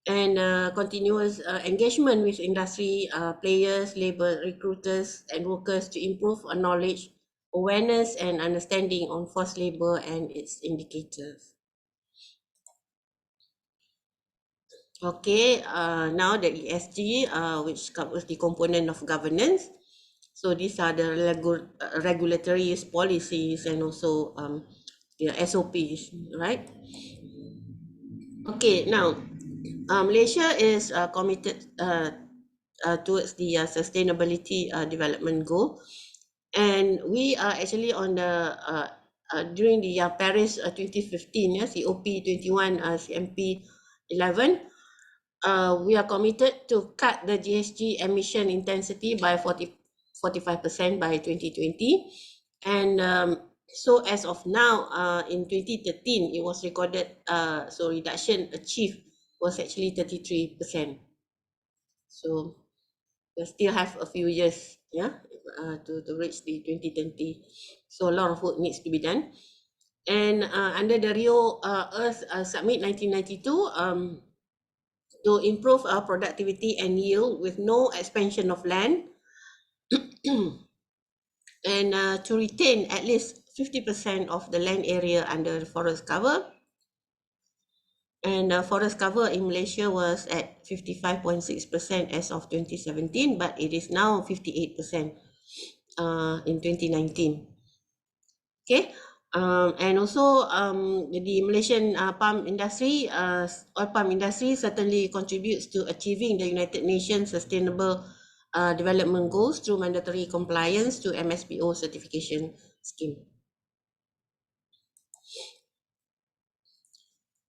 And continuous engagement with industry players, labour recruiters, and workers to improve knowledge, awareness, and understanding on forced labour and its indicators. Okay, now the ESG, which covers the component of governance. So these are the regulatory policies and also the SOPs, right? Okay, now Malaysia is committed towards the sustainability development goal, and we are actually on the during the Paris 2015 COP21 CMP 11. We are committed to cut the GHG emission intensity by 45% by 2020. And so as of now, in 2013, it was recorded, so reduction achieved was actually 33%. So we still have a few years, to reach the 2020. So a lot of work needs to be done. And under the Rio Earth Summit 1992, to improve productivity and yield with no expansion of land, and to retain at least 50% of the land area under forest cover. And forest cover in Malaysia was at 55.6% as of 2017, but it is now 58% in 2019. Okay. And also the Malaysian palm industry, oil palm industry certainly contributes to achieving the United Nations Sustainable Development Goals through mandatory compliance to MSPO certification scheme.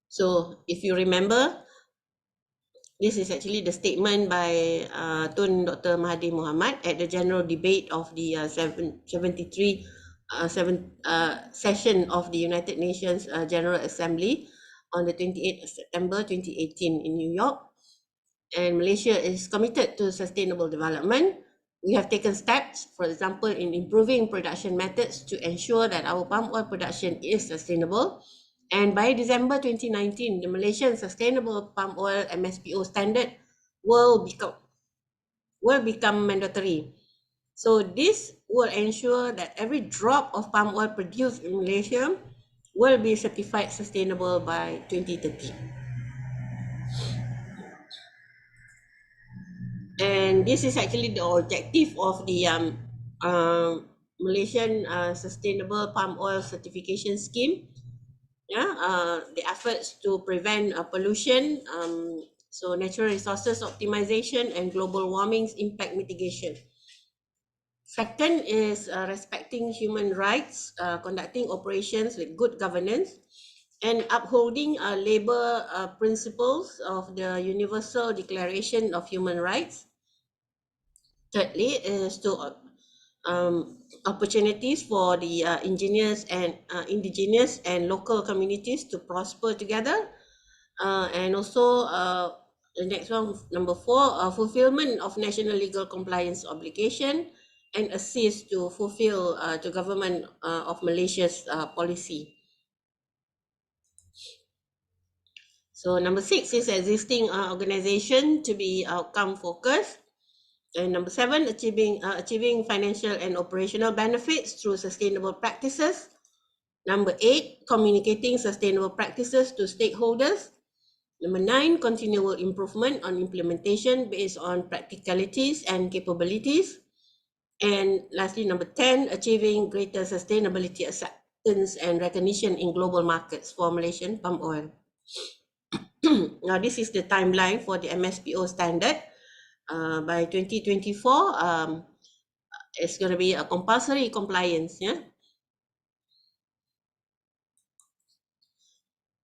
So if you remember, this is actually the statement by Tun Dr. Mahathir Mohamad at the general debate of the 73 session of the United Nations General Assembly on the 28th of September 2018 in New York. And Malaysia is committed to sustainable development. We have taken steps, for example, in improving production methods to ensure that our palm oil production is sustainable. And by December 2019, the Malaysian Sustainable Palm Oil MSPO standard will become mandatory. So this will ensure that every drop of palm oil produced in Malaysia will be certified sustainable by 2030. And this is actually the objective of the Malaysian Sustainable Palm Oil Certification Scheme. The efforts to prevent pollution, so natural resources optimization and global warming's impact mitigation. Second is respecting human rights, conducting operations with good governance, and upholding labor principles of the Universal Declaration of Human Rights. Thirdly is to opportunities for the indigenous and local communities to prosper together, and also the next one, number 4, fulfillment of national legal compliance obligation and assist to fulfill the government of Malaysia's policy. So number 6 is existing organization to be outcome focused. And number 7, achieving financial and operational benefits through sustainable practices. Number 8, communicating sustainable practices to stakeholders. Number 9, continual improvement on implementation based on practicalities and capabilities. And lastly, number 10, achieving greater sustainability acceptance and recognition in global markets for Malaysian palm oil. Now, this is the timeline for the MSPO standard. By 2024, it's going to be a compulsory compliance,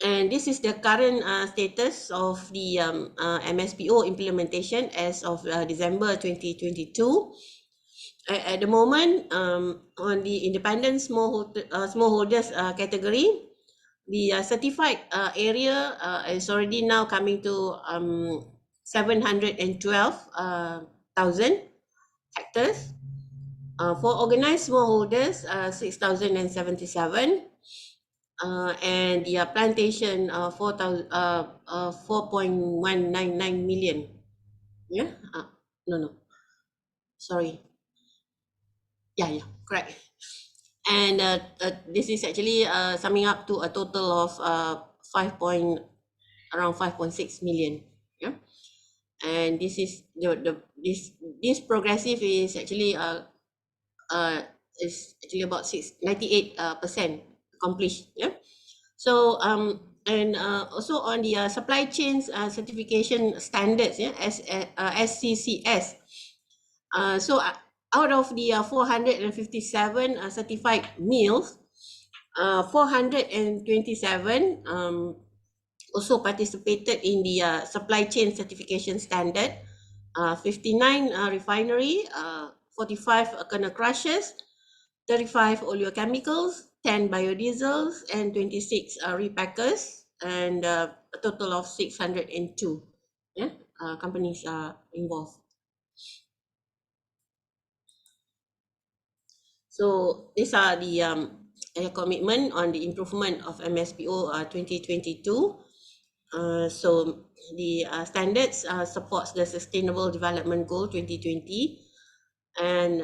And this is the current status of the MSPO implementation as of December 2022. At the moment, on the independent smallholders category, the certified area is already now coming to 712,000 hectares. For organized smallholders, 6,077. And the plantation 4.199 million. Sorry. Correct. And this is actually summing up to a total of around 5.6 million. And this is this progressive is actually about 98% accomplished. So and also on the supply chains certification standards, SCCS. So out of the 457 certified mills, 427 also participated in the supply chain certification standard. 59 refinery, 45 kernel crushers, 35 oleochemicals, 10 biodiesels, and 26 repackers and a total of 602 companies are involved. So these are the commitment on the improvement of MSPO 2022. So the standards supports the Sustainable Development Goal 2020, and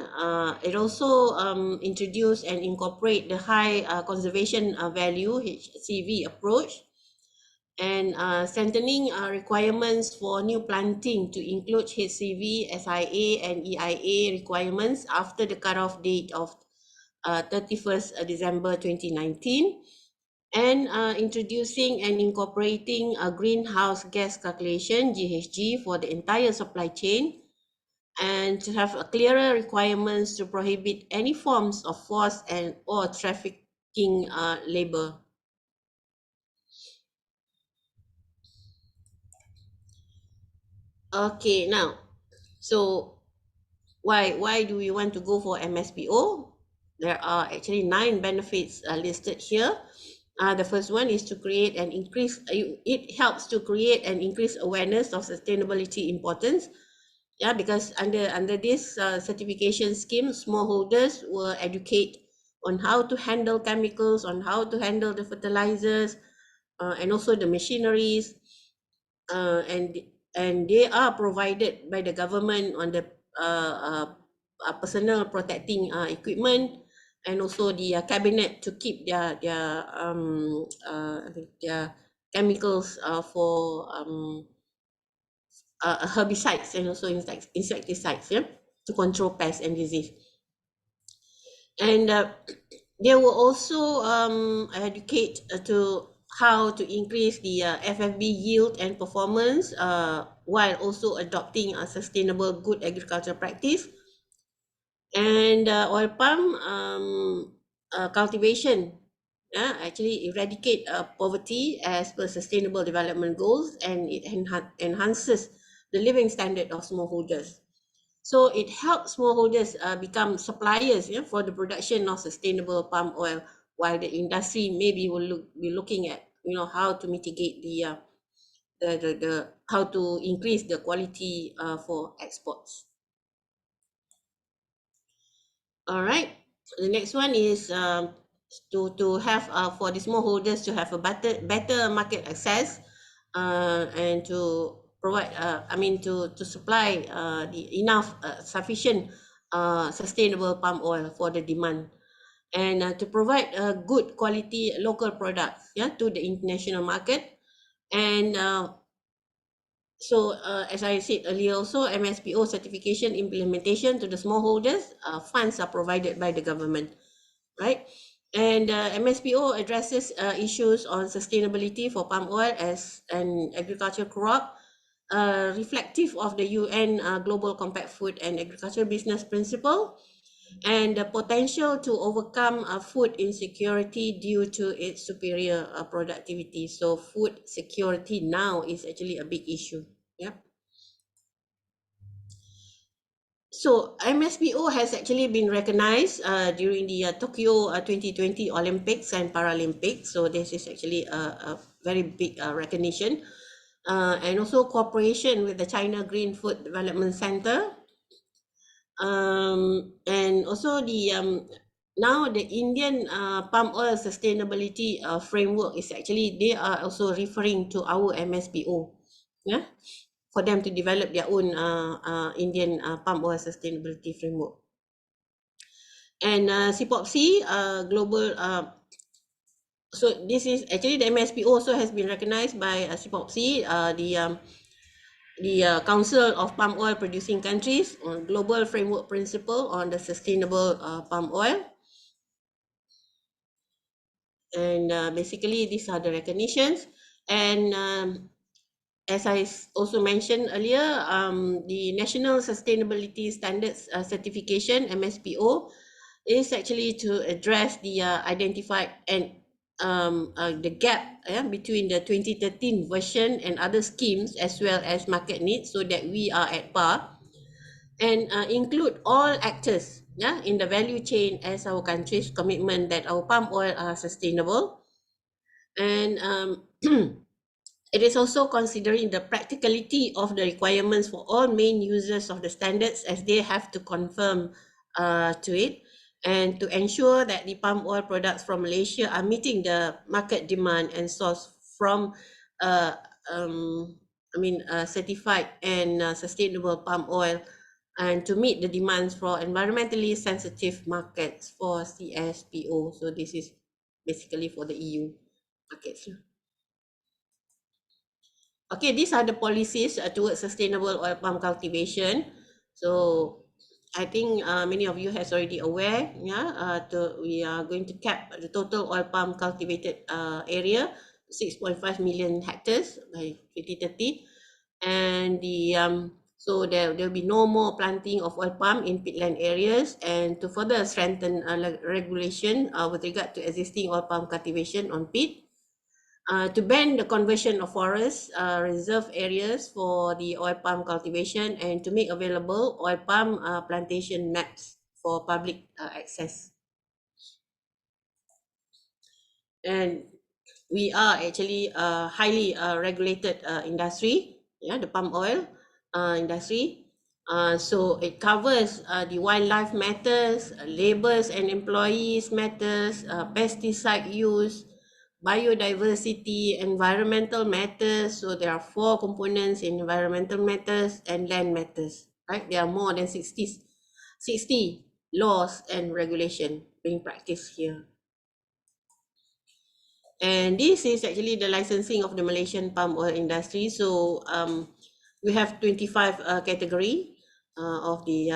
it also introduce and incorporate the high conservation value HCV approach, and strengthening requirements for new planting to include HCV, SIA and EIA requirements after the cutoff date of 31st December 2019, and introducing and incorporating a greenhouse gas calculation GHG for the entire supply chain, and to have a clearer requirements to prohibit any forms of forced and or trafficking labor. Okay, now, so why do we want to go for MSPO? There are actually 9 benefits listed here. The first one is to create and increase, it helps to create and increase awareness of sustainability importance. Yeah, because under this certification scheme, smallholders will educate on how to handle chemicals, on how to handle the fertilizers, and also the machineries, and they are provided by the government on the personal protecting equipment, and also the cabinet to keep their chemicals for herbicides and also insecticides, yeah, to control pests and disease. And they will also educate to how to increase the FFB yield and performance while also adopting a sustainable good agriculture practice. And oil palm cultivation actually eradicate poverty as per sustainable development goals, and it enhances the living standard of smallholders. So it helps smallholders become suppliers for the production of sustainable palm oil, while the industry maybe will be looking at how to mitigate the how to increase the quality for exports. All right. The next one is to have for the smallholders to have a better market access, and to provide to supply the enough sufficient sustainable palm oil for the demand, and to provide good quality local products to the international market. And so as I said earlier, also MSPO certification implementation to the smallholders, funds are provided by the government, right? And MSPO addresses issues on sustainability for palm oil as an agriculture crop, reflective of the UN Global Compact Food and Agriculture Business Principle, and the potential to overcome food insecurity due to its superior productivity. So food security now is actually a big issue. Yeah. So MSPO has actually been recognized during the Tokyo 2020 Olympics and Paralympics. So this is actually a very big recognition, and also cooperation with the China Green Food Development Center. And also the now the Indian palm oil sustainability framework is actually, they are also referring to our MSPO, yeah, for them to develop their own Indian palm oil sustainability framework. And 𝒁𝚨𝚰𝚴𝚨𝐁 global, so this is actually the MSPO also has been recognized by 𝒁𝚨𝚯, the Council of Palm Oil Producing Countries on Global Framework Principle on the Sustainable Palm Oil. And basically these are the recognitions. And as I also mentioned earlier, the National Sustainability Standards Certification, MSPO, is actually to address the identified and the gap between the 2013 version and other schemes, as well as market needs, so that we are at par, and include all actors in the value chain as our country's commitment that our palm oil are sustainable. And It is also considering the practicality of the requirements for all main users of the standards, as they have to confirm to it, and to ensure that the palm oil products from Malaysia are meeting the market demand and sourced from uh, certified and sustainable palm oil, and to meet the demands for environmentally sensitive markets for CSPO. So this is basically for the EU markets. Okay, these are the policies towards sustainable oil palm cultivation. So I think many of you has already aware. We are going to cap the total oil palm cultivated area 6.5 million hectares by 2030, and so there'll be no more planting of oil palm in peatland areas, and to further strengthen regulation with regard to existing oil palm cultivation on peat. To ban the conversion of forest reserve areas for the oil palm cultivation, and to make available oil palm plantation maps for public access. And we are actually a highly regulated industry, the palm oil industry. So it covers the wildlife matters, labours and employees matters, pesticide use, biodiversity, environmental matters. So there are 4 components in environmental matters and land matters, right? There are more than 60 laws and regulation being practiced here. And this is actually the licensing of the Malaysian palm oil industry. So we have 25 category of the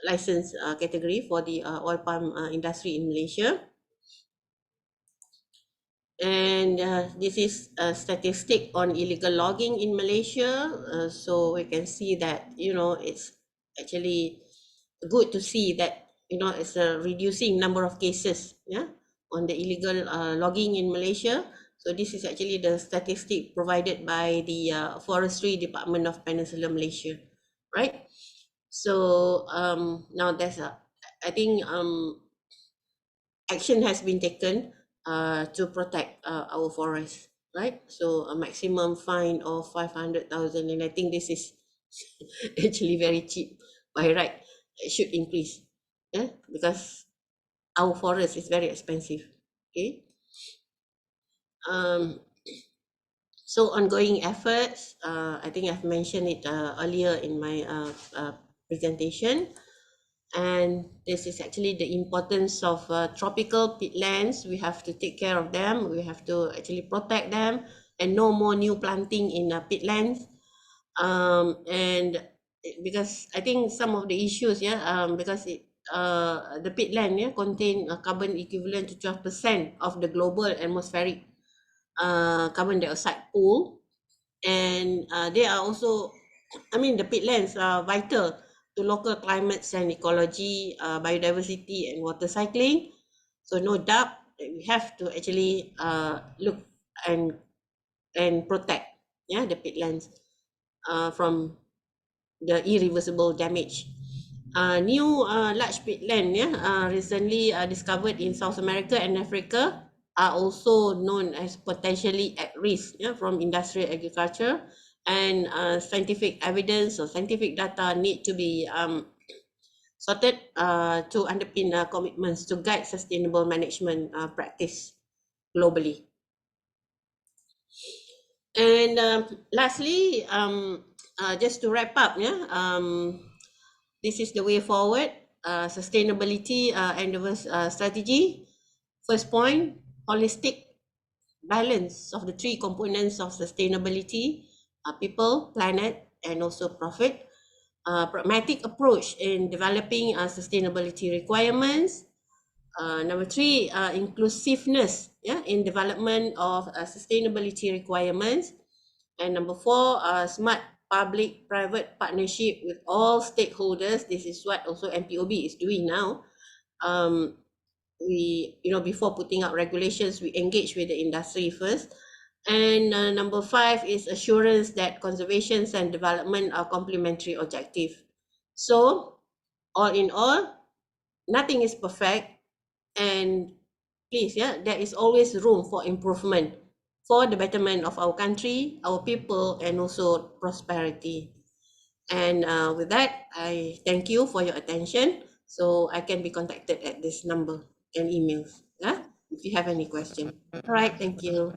license category for the oil palm industry in Malaysia. And this is a statistic on illegal logging in Malaysia. So we can see that, it's actually good to see that, it's a reducing number of cases, on the illegal logging in Malaysia. So this is actually the statistic provided by the Forestry Department of Peninsular Malaysia, right? So now I think action has been taken to protect our forests, right? So a maximum fine of 500,000, and I think this is actually very cheap by right. It should increase, because our forest is very expensive. Okay. So ongoing efforts, I think I've mentioned it earlier in my presentation. And this is actually the importance of tropical peatlands. We have to take care of them. We have to actually protect them, and no more new planting in peatlands. And because I think some of the issues, because the peatland contain a carbon equivalent to 12% of the global atmospheric carbon dioxide pool, and they are also, the peatlands are vital to local climates and ecology, biodiversity and water cycling. So no doubt that we have to actually look and protect the peatlands from the irreversible damage. New large peatland recently discovered in South America and Africa are also known as potentially at risk from industrial agriculture, and scientific evidence or scientific data need to be sorted to underpin commitments to guide sustainable management practice globally. And lastly, just to wrap up, this is the way forward, sustainability and diverse strategy. First point, holistic balance of the 3 components of sustainability, people, planet, and also profit. Pragmatic approach in developing sustainability requirements. Number 3, inclusiveness in development of sustainability requirements. And number 4, smart public-private partnership with all stakeholders. This is what also MPOB is doing now. We, before putting out regulations, we engage with the industry first. And number 5 is assurance that conservation and development are complementary objective. So all in all, nothing is perfect, and please, there is always room for improvement. for the betterment of our country, our people, and also prosperity. And with that, I thank you for your attention. So I can be contacted at this number and emails. Yeah, if you have any question. All right, thank you.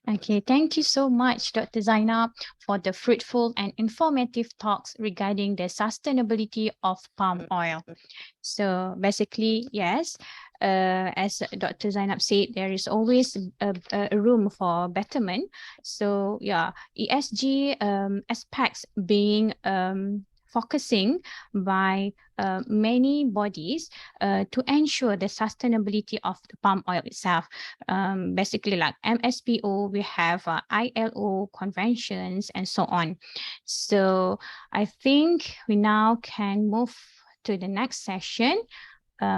Okay, thank you so much, Dr. Zainab, for the fruitful and informative talks regarding the sustainability of palm oil. So basically, yes, as Dr. Zainab said, there is always a room for betterment. So yeah, ESG aspects being focusing by many bodies to ensure the sustainability of the palm oil itself. Basically, like MSPO, we have ILO conventions and so on. So I think we now can move to the next session,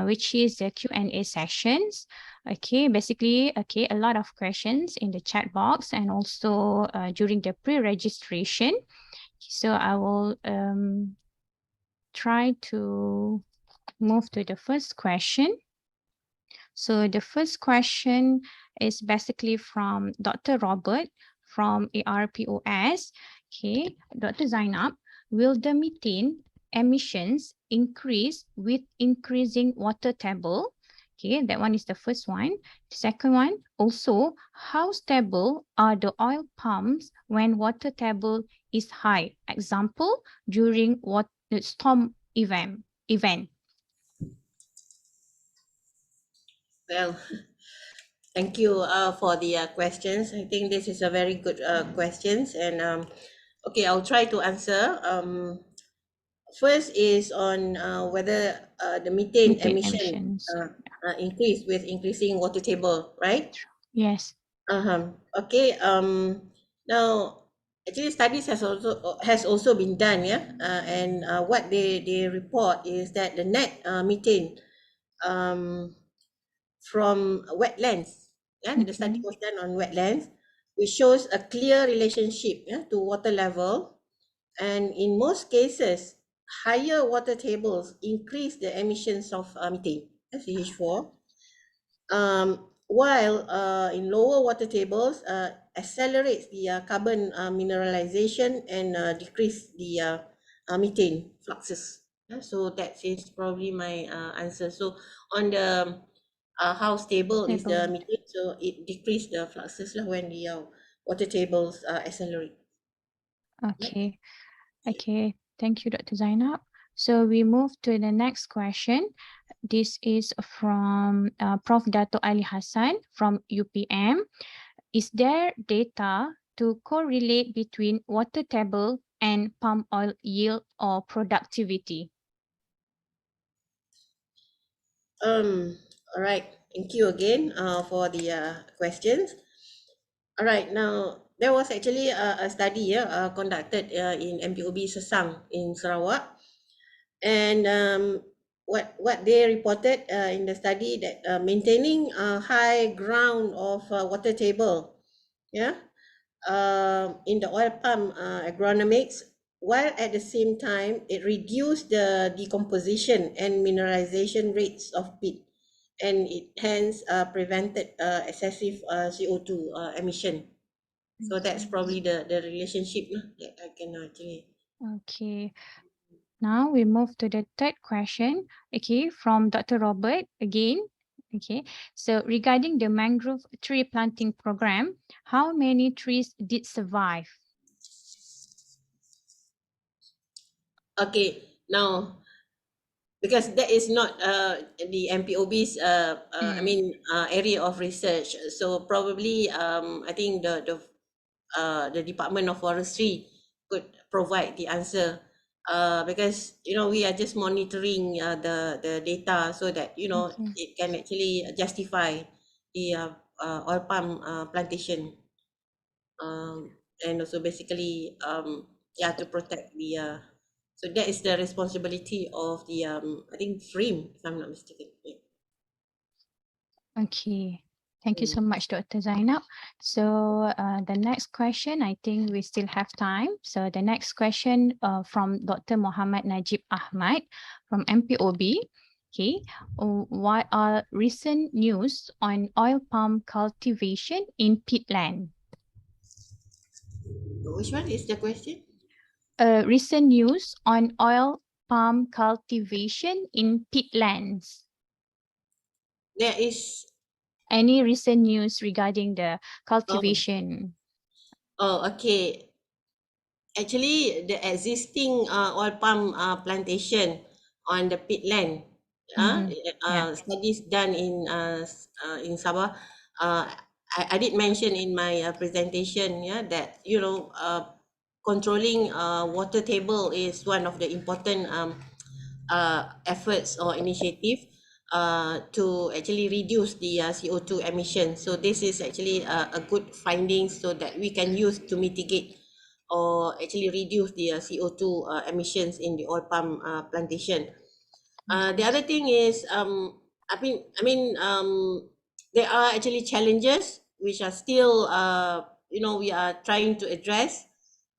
which is the Q&A sessions. Okay, basically, okay, a lot of questions in the chat box and also during the pre-registration. So I will try to move to the first question. So the first question is basically from Dr. Robert from ARPOS. Okay, Dr. Zainab, will the methane emissions increase with increasing water table? Okay, that one is the first one. The second one, also, how stable are the oil pumps when water table is high? Example, during what storm event. Well, thank you for the questions. I think this is a very good questions, and okay, I'll try to answer. First is on whether the methane emission emissions. increase with increasing water table, right? Yes. Okay. Now, actually, studies has also been done, yeah. And what they report is that the net methane from wetlands, yeah, the study was done on wetlands, which shows a clear relationship, yeah, to water level, and in most cases, higher water tables increase the emissions of methane, CH4. While in lower water tables accelerates the carbon mineralization and decrease the methane fluxes. Yeah, so that is probably my answer. So on the how stable is the methane, so it decrease the fluxes lah when the water tables accelerate. Okay. Okay. Thank you, Dr. Zainab. So we move to the next question. This is from Prof. Dato Ali Hassan from UPM. Is there data to correlate between water table and palm oil yield or productivity? All right. Thank you again for the questions. All right. Now, there was actually a study conducted in MPOB Sesang in Sarawak. And what they reported in the study that maintaining a high ground of water table, yeah, in the oil palm agronomics, while at the same time it reduced the decomposition and mineralization rates of peat, and it hence prevented excessive CO2 emission. So that's probably the relationship that I can actually. Okay. Now we move to the third question. Okay, from Dr. Robert again. Okay, so regarding the mangrove tree planting program, how many trees did survive? Okay, now because that is not the MPOB's I mean area of research, so probably I think the Department of Forestry could provide the answer because we are just monitoring the data so that it can actually justify the oil palm plantation, and also basically to protect the so that is the responsibility of the I think FRIM, if I'm not mistaken. Yeah. Okay. Thank you so much, Dr. Zainab. So the next question, I think we still have time. So the next question from Dr. Muhammad Najib Ahmad from MPOB. Okay, what are recent news on oil palm cultivation in peatland? Which one is the question? Recent news on oil palm cultivation in peatlands. There is. Any recent news regarding the cultivation? Oh, okay. Actually, the existing oil palm plantation on the peatland, Yeah. studies done in Sabah. Uh, I did mention in my presentation, yeah, that controlling water table is one of the important efforts or initiative to actually reduce the CO2 emissions. So this is actually a good finding so that we can use to mitigate or actually reduce the CO2 emissions in the oil palm plantation. The other thing is, there are actually challenges which are still, we are trying to address.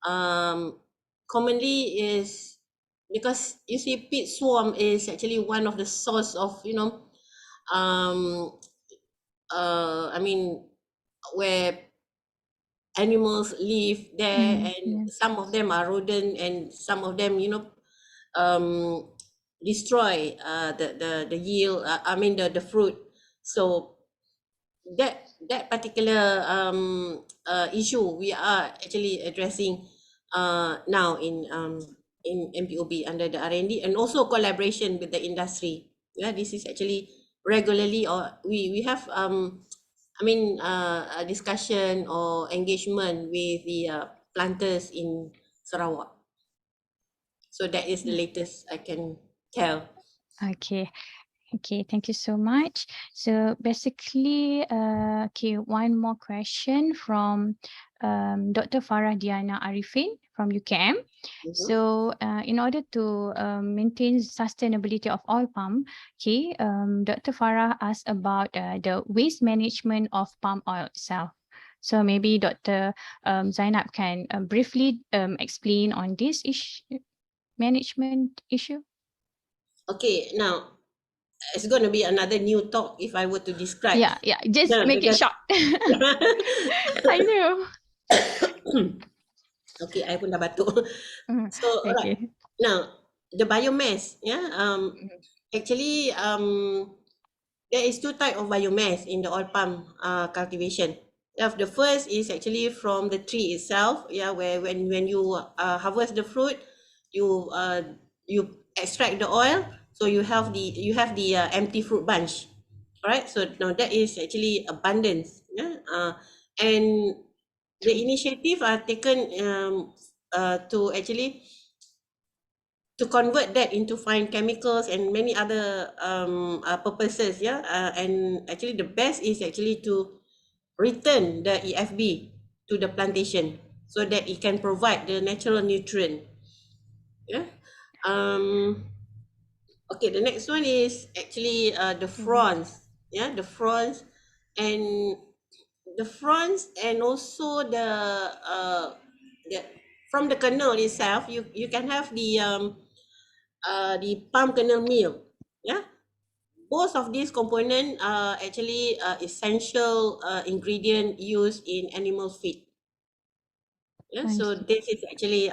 Commonly is because you see, peat swarm is actually one of the source of, um, where animals live there, and some of them are rodent, and some of them, destroy the yield. The fruit. So that particular issue we are actually addressing now in MPOB under the R&D, and also collaboration with the industry. Yeah, this is actually regularly, or we have a discussion or engagement with the planters in Sarawak. So that is the latest I can tell. Okay. Okay, thank you so much. So basically, one more question from Dr. Farah Diana Arifin from UKM. So in order to maintain sustainability of oil palm, Dr. Farah asked about the waste management of palm oil itself. So maybe Dr. Zainab can briefly explain on this management issue. Okay, now it's going to be another new talk if I were to describe. Yeah, just make it short. I know. Okay, I pun dah batuk. So, alright. Now, the biomass, actually, there is two types of biomass in the oil palm cultivation. The first is actually from the tree itself, where when you harvest the fruit, you extract the oil, so you have the empty fruit bunch. Alright, so now that is actually abundance, and the initiative are taken to actually to convert that into fine chemicals and many other purposes, and actually the best is actually to return the EFB to the plantation so that it can provide the natural nutrient. Okay, the next one is actually the fronds, the fronds, and also the from the kernel itself, you can have the palm kernel meal. Both of these components are actually essential ingredient used in animal feed. So this is actually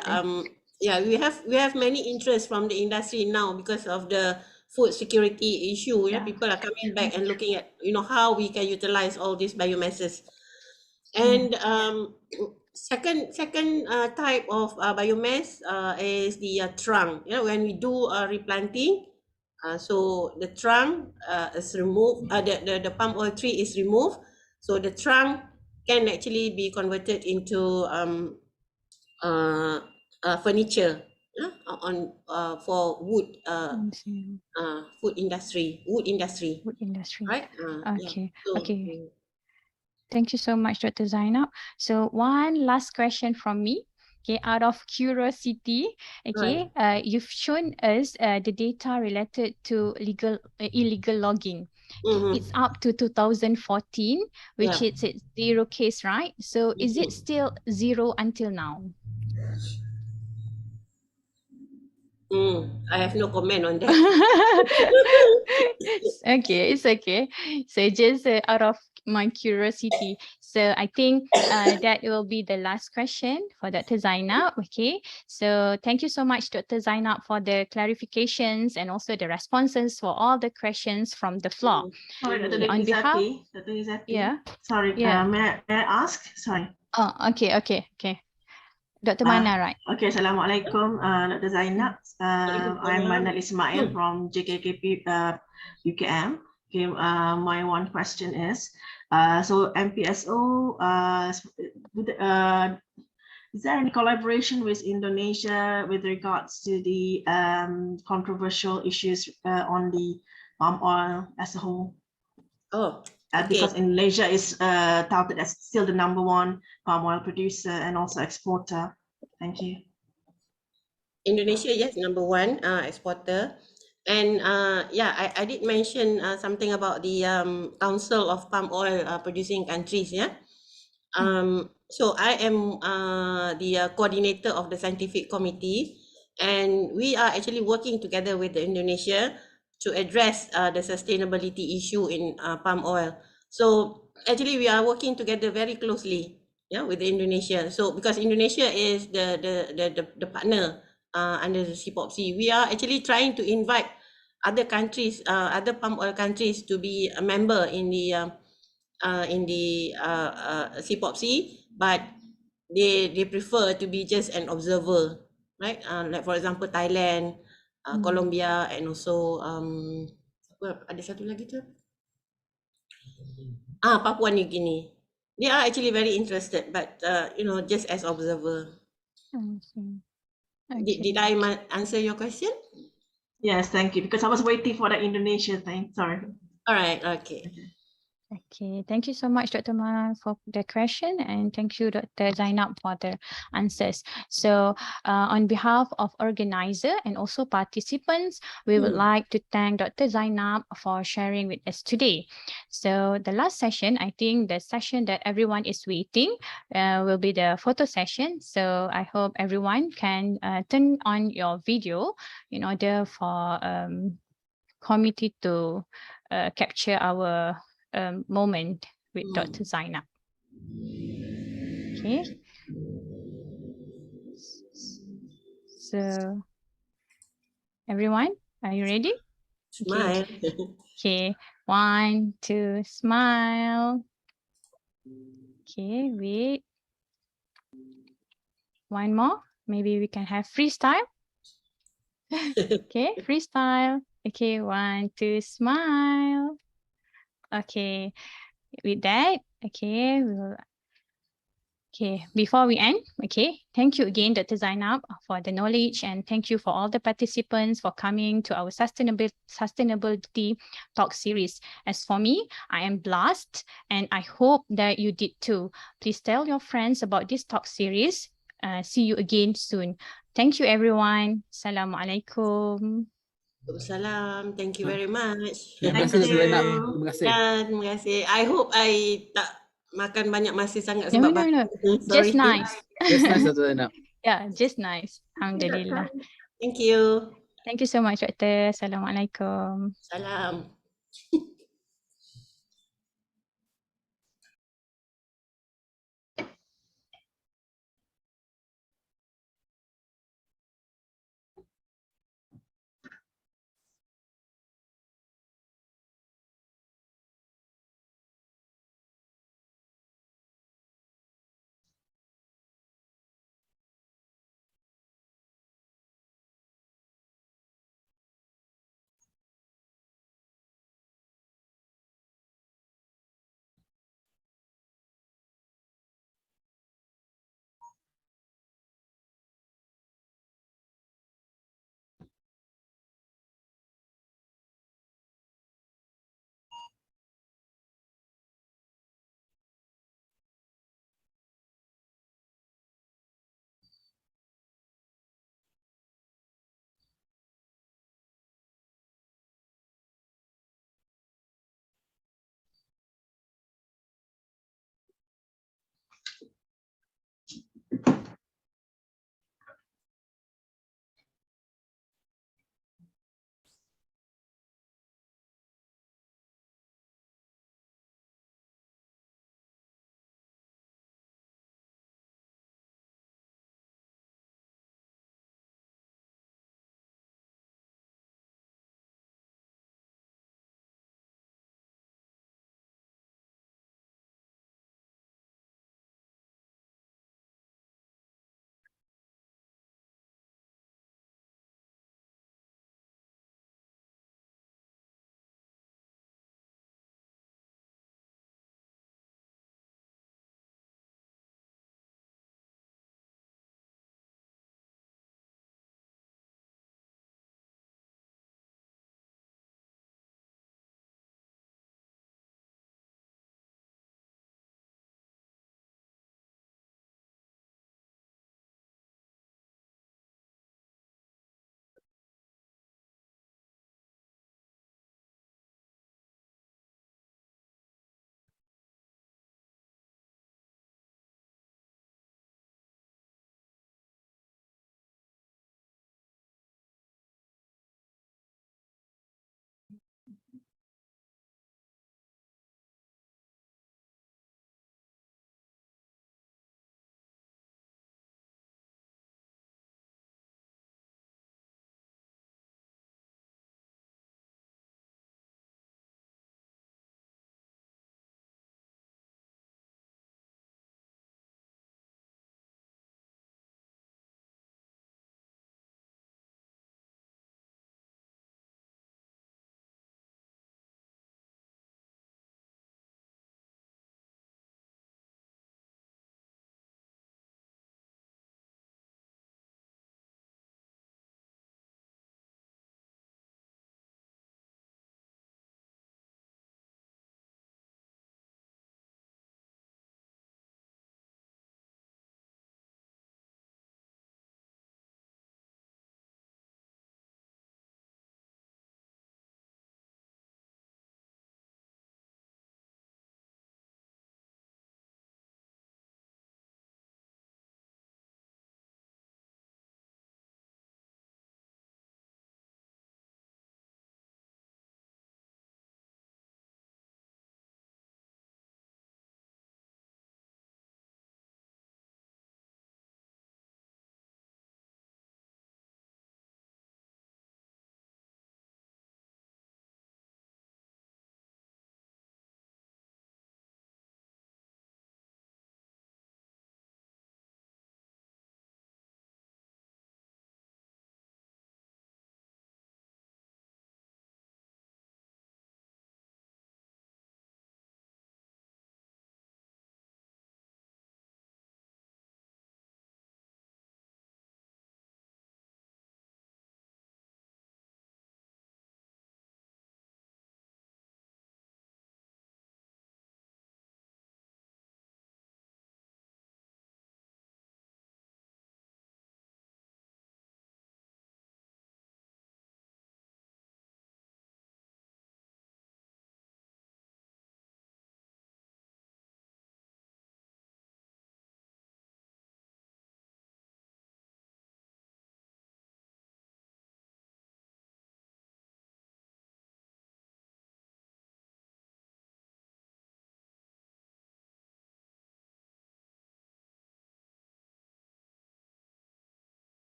we have many interests from the industry now because of the food security issue. People are coming back and looking at how we can utilize all these biomasses. And second type of biomass is the trunk. When we do replanting, so the trunk is removed, the palm oil tree is removed, so the trunk can actually be converted into furniture for wood wood industry, right? Okay. Thank you so much, Dr. Zainab. So one last question from me. Okay, out of curiosity, you've shown us the data related to illegal logging. It's up to 2014, which it's 0 case, right? So is it still 0 until now? I have no comment on that. Okay, it's okay. So just out of my curiosity, so I think that will be the last question for Dr. Zainab. Okay, so thank you so much, Dr. Zainab, for the clarifications and also the responses for all the questions from the floor. Sorry, Dr. On behalf, Dr. Izzati. yeah, Sorry, yeah. may I ask? Sorry. Oh, okay. Dr. Mana, right? Okay, Assalamualaikum, Dr. Zainab. I'm Manal Ismail from 𝒁𝚨𝐰𝐴 UKM. Okay, my one question is, so MPSO, is there any collaboration with Indonesia with regards to the controversial issues on the palm oil as a whole? Oh, okay. Because Indonesia is touted as still the #1 palm oil producer and also exporter. Thank you. Indonesia, yes, #1 exporter. And yeah, I did mention something about the Council of Palm Oil Producing Countries, yeah. So I am the coordinator of the scientific committee, and we are actually working together with Indonesia to address the sustainability issue in palm oil. So actually, we are working together very closely, yeah, with Indonesia. So because Indonesia is the partner under the 𝚨𝚯𝚯𝐶, we are actually trying to invite other countries, other palm oil countries, to be a member in the 𝚨𝚯𝚯𝐶, but they prefer to be just an observer, right? Like for example Thailand, Colombia, and also ada satu lagi tu, Papua New Guinea. They are actually very interested, but just as observer. Did I answer your question? Yes, thank you. Because I was waiting for the Indonesia thing. Sorry. All right. Okay. Okay, thank you so much, Dr. Ma, for the question, and thank you, Dr. Zainab, for the answers. So on behalf of organizer and also participants, we would like to thank Dr. Zainab for sharing with us today. So the last session, I think the session that everyone is waiting will be the photo session. So I hope everyone can turn on your video in order for committee to capture our moment with Dr. Zainab. Okay. So everyone, are you ready? Smile. Okay. 1, 2, smile. Okay, wait. One more. Maybe we can have freestyle. Okay, freestyle. Okay, 1, 2, smile. Okay, with that, okay, before we end, okay, thank you again, Dr. Zainab, for the knowledge, and thank you for all the participants for coming to our sustainability talk series. As for me, I am blessed, and I hope that you did too. Please tell your friends about this talk series. See you again soon. Thank you, everyone. Assalamualaikum. Salam. Thank you very much. Terima kasih, Dr. Zainab. Terima kasih. Terima kasih. I hope I tak makan banyak masa sangat No. sebab Just nice. Just nice, Dr. Zainab. Yeah, just nice. Alhamdulillah. Thank you. Thank you so much, Dr. Assalamualaikum. Salam.